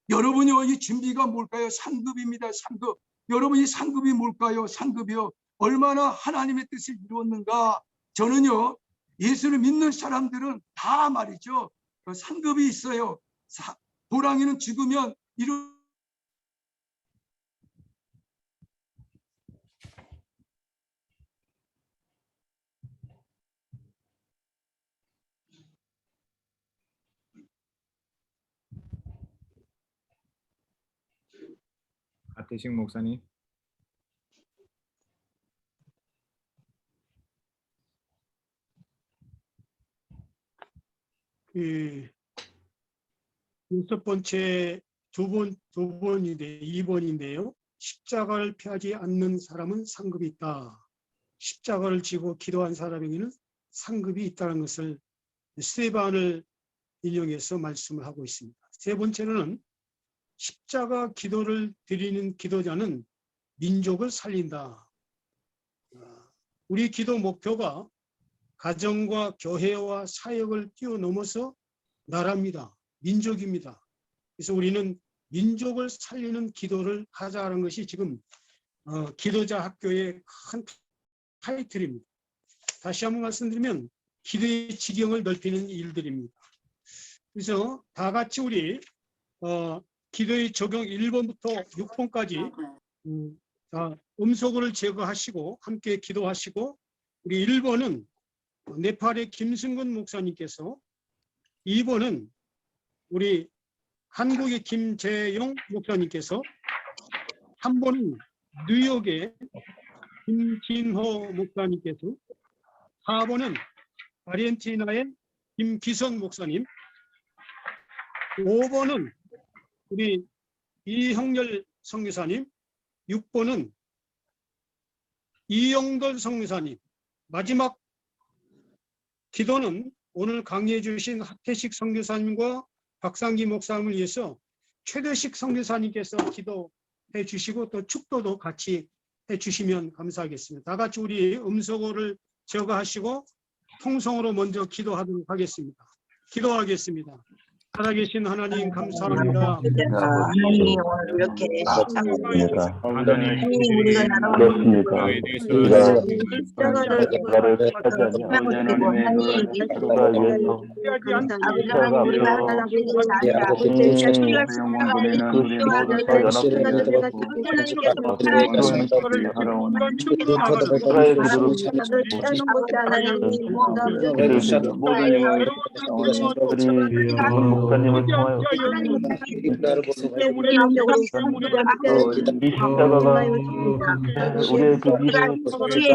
여러분요, 이 준비가 뭘까요? 상급입니다. 상급. 여러분, 이 상급이 뭘까요? 상급이요, 얼마나 하나님의 뜻을 이루었는가. 저는요, 예수를 믿는 사람들은 다 말이죠, 상급이 있어요. 호랑이는 죽으면 하태식 목사님. 여섯 번째 두 번인데 2번인데요. 십자가를 피하지 않는 사람은 상급이 있다. 십자가를 지고 기도한 사람에게는 상급이 있다는 것을 스데반을 인용해서 말씀을 하고 있습니다. 세 번째는 십자가 기도를 드리는 기도자는 민족을 살린다. 우리 기도 목표가 가정과 교회와 사역을 뛰어넘어서 나라입니다. 민족입니다. 그래서 우리는 민족을 살리는 기도를 하자는 것이 지금 기도자 학교의 큰 타이틀입니다. 다시 한번 말씀드리면 기도의 지경을 넓히는 일들입니다. 그래서 다 같이 우리 기도의 적용 1번부터 6번까지 음소거를 제거하시고 함께 기도하시고, 우리 1번은 네팔의 김승근 목사님께서, 2번은 우리 한국의 김재용 목사님께서, 3번은 뉴욕의 김진호 목사님께서, 4번은 아르헨티나의 김기선 목사님, 5번은 우리 이형렬 선교사님, 6번은 이영돌 선교사님, 마지막 기도는 오늘 강의해 주신 하태식 선교사님과 박상기 목사님을 위해서 최대식 선교사님께서 기도 주시고 또 축도도 같이 해 주시면 감사하겠습니다. 다 같이 우리 음성어를 제거하시고 통성으로 먼저 기도하도록 하겠습니다. 기도하겠습니다. 살아계신 하나님 감사합니다. 하나님 오늘 이렇게 그렇습니다. 하나님 우리가 그렇습니다. 우리가 십자가를 나를 찾아내며 하나님 십자가 위에서 십자가 우리가 목사님을 통하여 이 십자가가 우리의 그 미래의 도전이 되게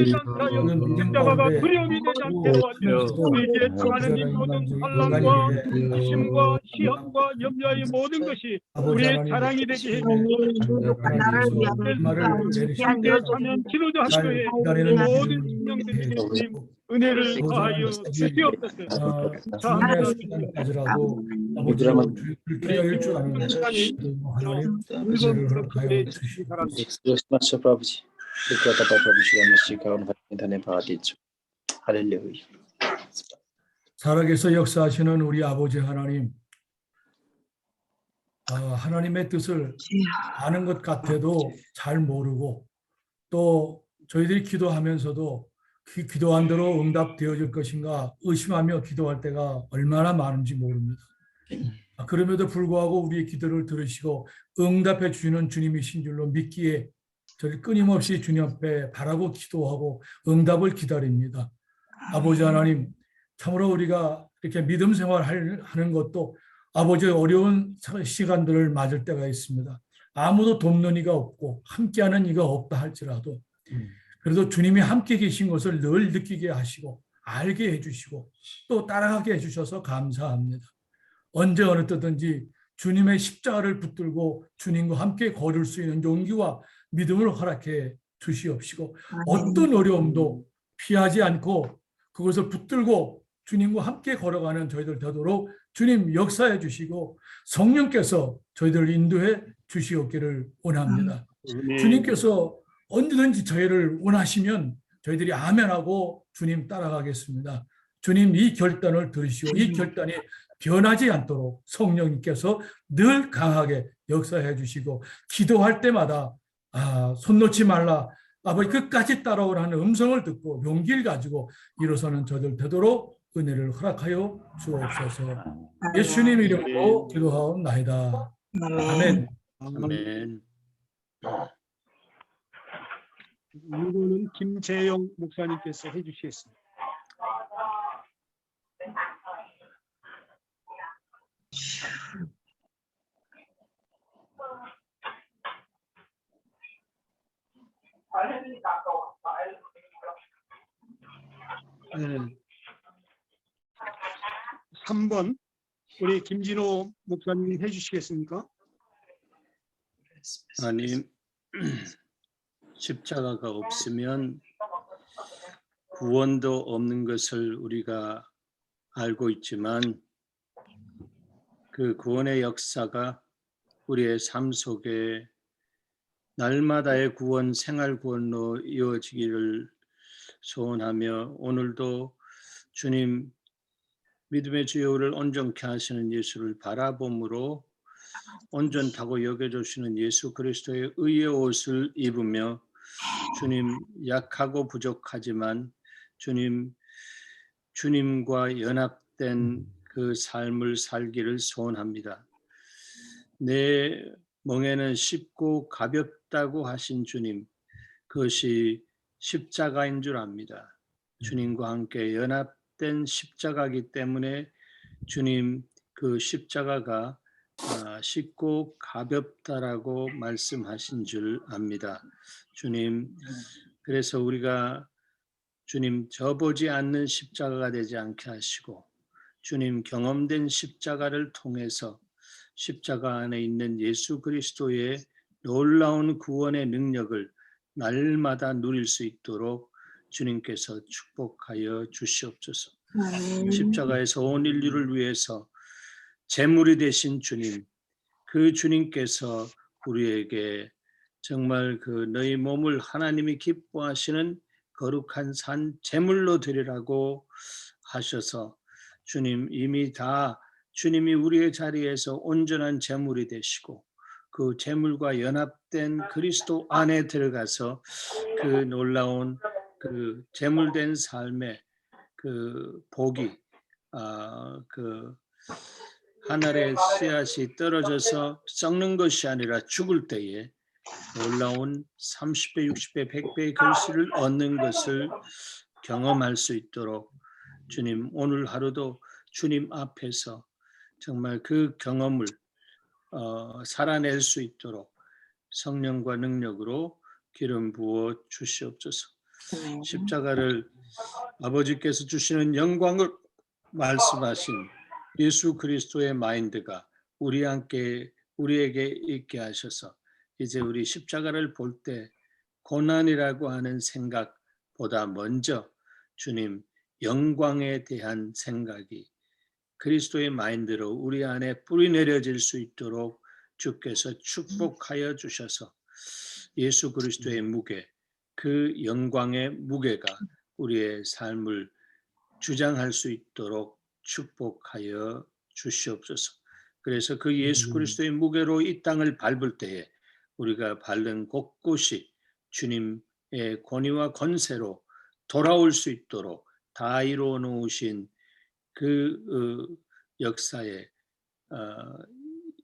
십자가 기도가 우리에게 심과 시험과 염려의 모든 것이 우리의 자랑이 되게 해주시고 함께 사면 기도도 학교에 모든 신령들에게 주님 은혜를 더하여 주시옵소서. 까지라도 아버지로 불쾌할 줄 아는 하나님 은혜를 허락하여 주시기 바랍니다. 살아계서 역사하시는 우리 아버지 하나님, 하나님의 뜻을 아는 것 같아도 잘 모르고 또 저희들이 기도하면서도 기도한 대로 응답되어질 것인가 의심하며 기도할 때가 얼마나 많은지 모릅니다. 그럼에도 불구하고 우리의 기도를 들으시고 응답해 주시는 주님이신 줄로 믿기에 저희 끊임없이 주님 앞에 바라고 기도하고 응답을 기다립니다. 아버지 하나님, 참으로 우리가 이렇게 믿음 생활하는 것도 아버지의 어려운 시간들을 맞을 때가 있습니다. 아무도 돕는 이가 없고 함께하는 이가 없다 할지라도 그래도 주님이 함께 계신 것을 늘 느끼게 하시고 알게 해주시고 또 따라가게 해주셔서 감사합니다. 언제 어느 때든지 주님의 십자가를 붙들고 주님과 함께 걸을 수 있는 용기와 믿음을 허락해 주시옵시고 어떤 어려움도 피하지 않고 그것을 붙들고 주님과 함께 걸어가는 저희들 되도록 주님 역사해 주시고 성령께서 저희들을 인도해 주시옵기를 원합니다. 주님께서 언제든지 저희를 원하시면 저희들이 아멘하고 주님 따라가겠습니다. 주님 이 결단을 들으시고 이 결단이 변하지 않도록 성령님께서 늘 강하게 역사해 주시고 기도할 때마다 손 놓지 말라 아버지 끝까지 따라오라는 음성을 듣고 용기를 가지고 일어서는 저들 되도록 은혜를 허락하여 주옵소서. 예수님 이름으로 기도하옵나이다. 아멘. 아멘. 이거는 김재영 목사님께서 해주시겠습니다. 네. 3번 우리 김진호 목사님 해주시겠습니까? 하나님, 십자가가 없으면 구원도 없는 것을 우리가 알고 있지만 그 구원의 역사가 우리의 삶 속에 날마다의 구원, 생활 구원로 이어지기를 소원하며 오늘도 주님 믿음의 주요를 온전케 하시는 예수를 바라봄으로 온전하고 여겨주시는 예수 그리스도의 의의 옷을 입으며 주님 약하고 부족하지만 주님과 연합된 그 삶을 살기를 소원합니다. 내 멍에는 쉽고 가볍다고 하신 주님, 그것이 십자가인 줄 압니다. 주님과 함께 연합된 십자가이기 때문에 주님 그 십자가가 쉽고 가볍다라고 말씀하신 줄 압니다. 주님, 그래서 우리가 주님 저보지 않는 십자가가 되지 않게 하시고 주님 경험된 십자가를 통해서 십자가 안에 있는 예수 그리스도의 놀라운 구원의 능력을 날마다 누릴 수 있도록 주님께서 축복하여 주시옵소서. 십자가에서 온 인류를 위해서 제물이 되신 주님, 그 주님께서 우리에게 정말 그 너희 몸을 하나님이 기뻐하시는 거룩한 산 제물로 드리라고 하셔서 주님 이미 다 주님이 우리의 자리에서 온전한 제물이 되시고 그 제물과 연합된 그리스도 안에 들어가서 그 놀라운 그 제물된 삶의 그 복이 그 하늘의 씨앗이 떨어져서 썩는 것이 아니라 죽을 때에 놀라운 30배, 60배, 100배의 결실을 얻는 것을 경험할 수 있도록 주님 오늘 하루도 주님 앞에서 정말 그 경험을 살아낼 수 있도록 성령과 능력으로 기름 부어 주시옵소서. 십자가를 아버지께서 주시는 영광을 말씀하신 예수 그리스도의 마인드가 우리에게 있게 하셔서 이제 우리 십자가를 볼 때 고난이라고 하는 생각보다 먼저 주님 영광에 대한 생각이 그리스도의 마인드로 우리 안에 뿌리 내려질 수 있도록 주께서 축복하여 주셔서 예수 그리스도의 무게, 그 영광의 무게가 우리의 삶을 주장할 수 있도록 축복하여 주시옵소서. 그래서 그 예수 그리스도의 무게로 이 땅을 밟을 때에 우리가 밟는 곳곳이 주님의 권위와 권세로 돌아올 수 있도록 다 이루어 놓으신 그 역사에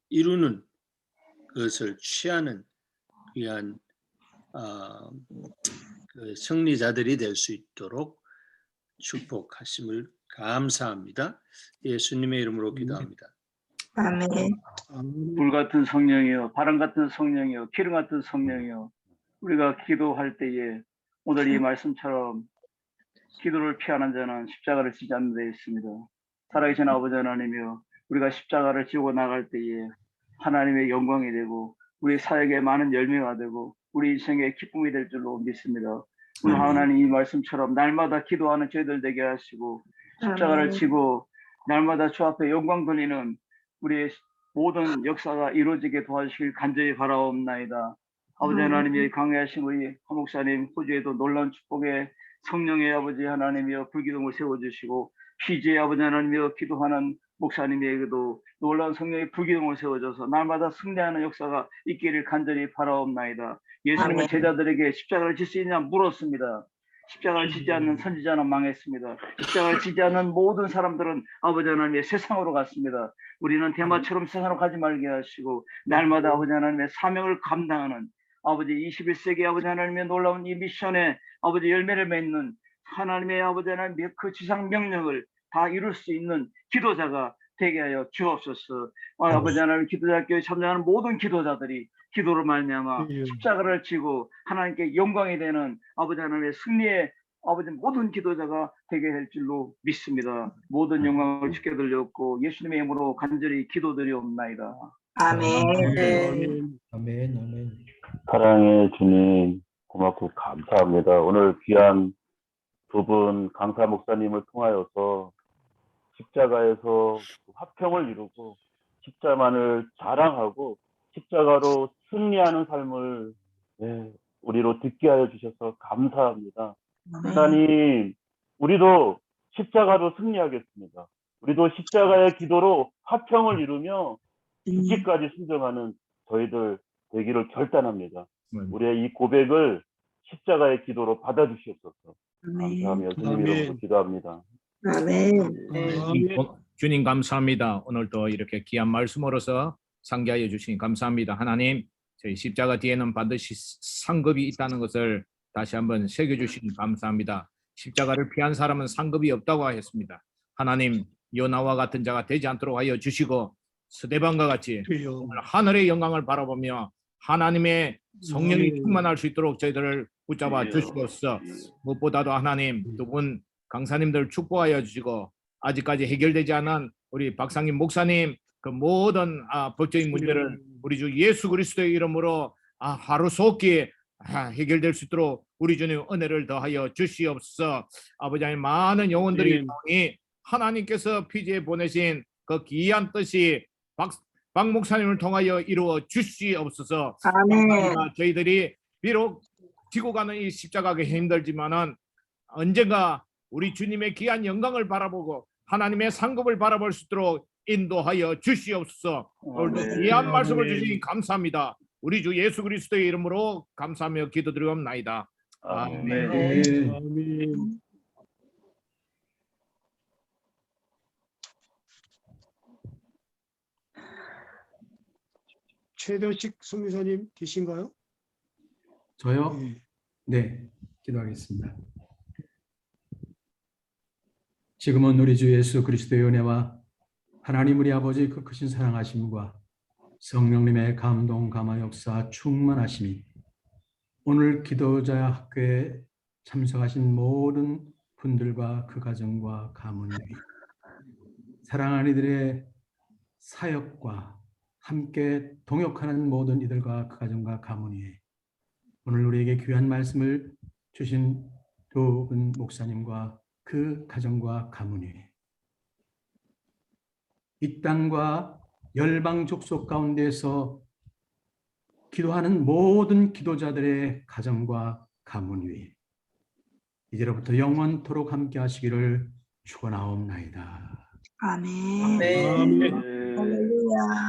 이루는 것을 취하는 귀한 그 승리자들이 될 수 있도록 축복하심을 감사합니다. 예수님의 이름으로 기도합니다. 아멘. 불같은 성령이여, 바람 같은 성령이여, 기름 같은 성령이여, 우리가 기도할 때에 오늘 이 말씀처럼 기도를 피하는 자는 십자가를 지지 않는 데 있습니다. 살아계신 아버지 하나님이여, 우리가 십자가를 지고 나갈 때에 하나님의 영광이 되고 우리 사역에 많은 열매가 되고 우리 인생의 기쁨이 될 줄로 믿습니다. 오늘 하나님 이 말씀처럼 날마다 기도하는 저희들 되게 하시고 십자가를 지고 날마다 주 앞에 영광 돌리는 우리의 모든 역사가 이루어지게 도와주시길 간절히 바라옵나이다. 아버지 하나님의 강해하신 우리 하 목사님 호주에도 놀라운 축복의 성령의 아버지 하나님이여 불기둥을 세워주시고 피지의 아버지 하나님이여 기도하는 목사님에게도 놀라운 성령의 불기둥을 세워줘서 날마다 승리하는 역사가 있기를 간절히 바라옵나이다. 예수님은 제자들에게 십자가를 질 수 있냐 물었습니다. 십자가를 지지 않는 선지자는 망했습니다. 십자가를 지지 않는 모든 사람들은 아버지 하나님의 세상으로 갔습니다. 우리는 대마처럼 세상으로 가지 말게 하시고 날마다 아버지 하나님의 사명을 감당하는 아버지 21세기 아버지 하나님의 놀라운 이 미션에 아버지 열매를 맺는 하나님의 아버지 하나님의 그 지상 명령을 다 이룰 수 있는 기도자가 되게 하여 주옵소서. 아버지 하나님 기도자교회 참여하는 모든 기도자들이 기도로 말미암아 십자가를 지고 하나님께 영광이 되는 아버지 하나님의 승리의 아버지 모든 기도자가 되게 할 줄로 믿습니다. 모든 영광을 주께 돌렸고 예수님의 이름으로 간절히 기도드리옵나이다. 아멘. 아멘. 사랑의 주님 고맙고 감사합니다. 오늘 귀한 두 분 강사 목사님을 통하여서 십자가에서 화평을 이루고 십자만을 자랑하고 십자가로 승리하는 삶을 우리로 듣게 하여 주셔서 감사합니다. 하나님, 우리도 십자가로 승리하겠습니다. 우리도 십자가의 기도로 화평을 이루며 죽기까지 순종하는 저희들 되기를 결단합니다. 우리의 이 고백을 십자가의 기도로 받아주시옵소서. 감사하며 주님 이름으로 기도합니다. 주님 감사합니다. 오늘도 이렇게 귀한 말씀으로서 상기하여 주시니 감사합니다. 하나님, 저희 십자가 뒤에는 반드시 상급이 있다는 것을 다시 한번 새겨주시니 감사합니다. 십자가를 피한 사람은 상급이 없다고 하였습니다. 하나님, 요나와 같은 자가 되지 않도록 하여 주시고 스데반과 같이 오늘 하늘의 영광을 바라보며 하나님의 성령이 충만할 수 있도록 저희들을 붙잡아 주시옵소서. 무엇보다도 하나님, 두 분 강사님들 축복하여 주시고 아직까지 해결되지 않은 우리 박상임 목사님 그 모든 법적인 문제를 우리 주 예수 그리스도의 이름으로 하루속히 해결될 수 있도록 우리 주님 은혜를 더하여 주시옵소서. 아버지 하나님, 많은 영혼들이 하나님께서 피지에 보내신 그 귀한 뜻이 박 목사님을 통하여 이루어 주시옵소서. 저희들이 비록 지고 가는 이 십자가가 힘들지만은 언젠가 우리 주님의 귀한 영광을 바라보고 하나님의 상급을 바라볼 수 있도록 인도하여 주시옵소서. 오늘도 귀한 말씀을 주시니 감사합니다. 우리 주 예수 그리스도의 이름으로 감사하며 기도드리옵나이다. 아멘. 최대식 선교사님 계신가요? 저요? 네, 기도하겠습니다. 지금은 우리 주 예수 그리스도의 은혜와 하나님 우리 아버지 그 크신 사랑하심과 성령님의 감동 감화 역사 충만하심이 오늘 기도자 학교에 참석하신 모든 분들과 그 가정과 가문 위 사랑하는 이들의 사역과 함께 동역하는 모든 이들과 그 가정과 가문 위에 오늘 우리에게 귀한 말씀을 주신 두 분 목사님과 그 가정과 가문 위에 이 땅과 열방 족속 가운데서 기도하는 모든 기도자들의 가정과 가문 위에 이제로부터 영원토록 함께 하시기를 축원하옵나이다. 아멘. 할렐루야.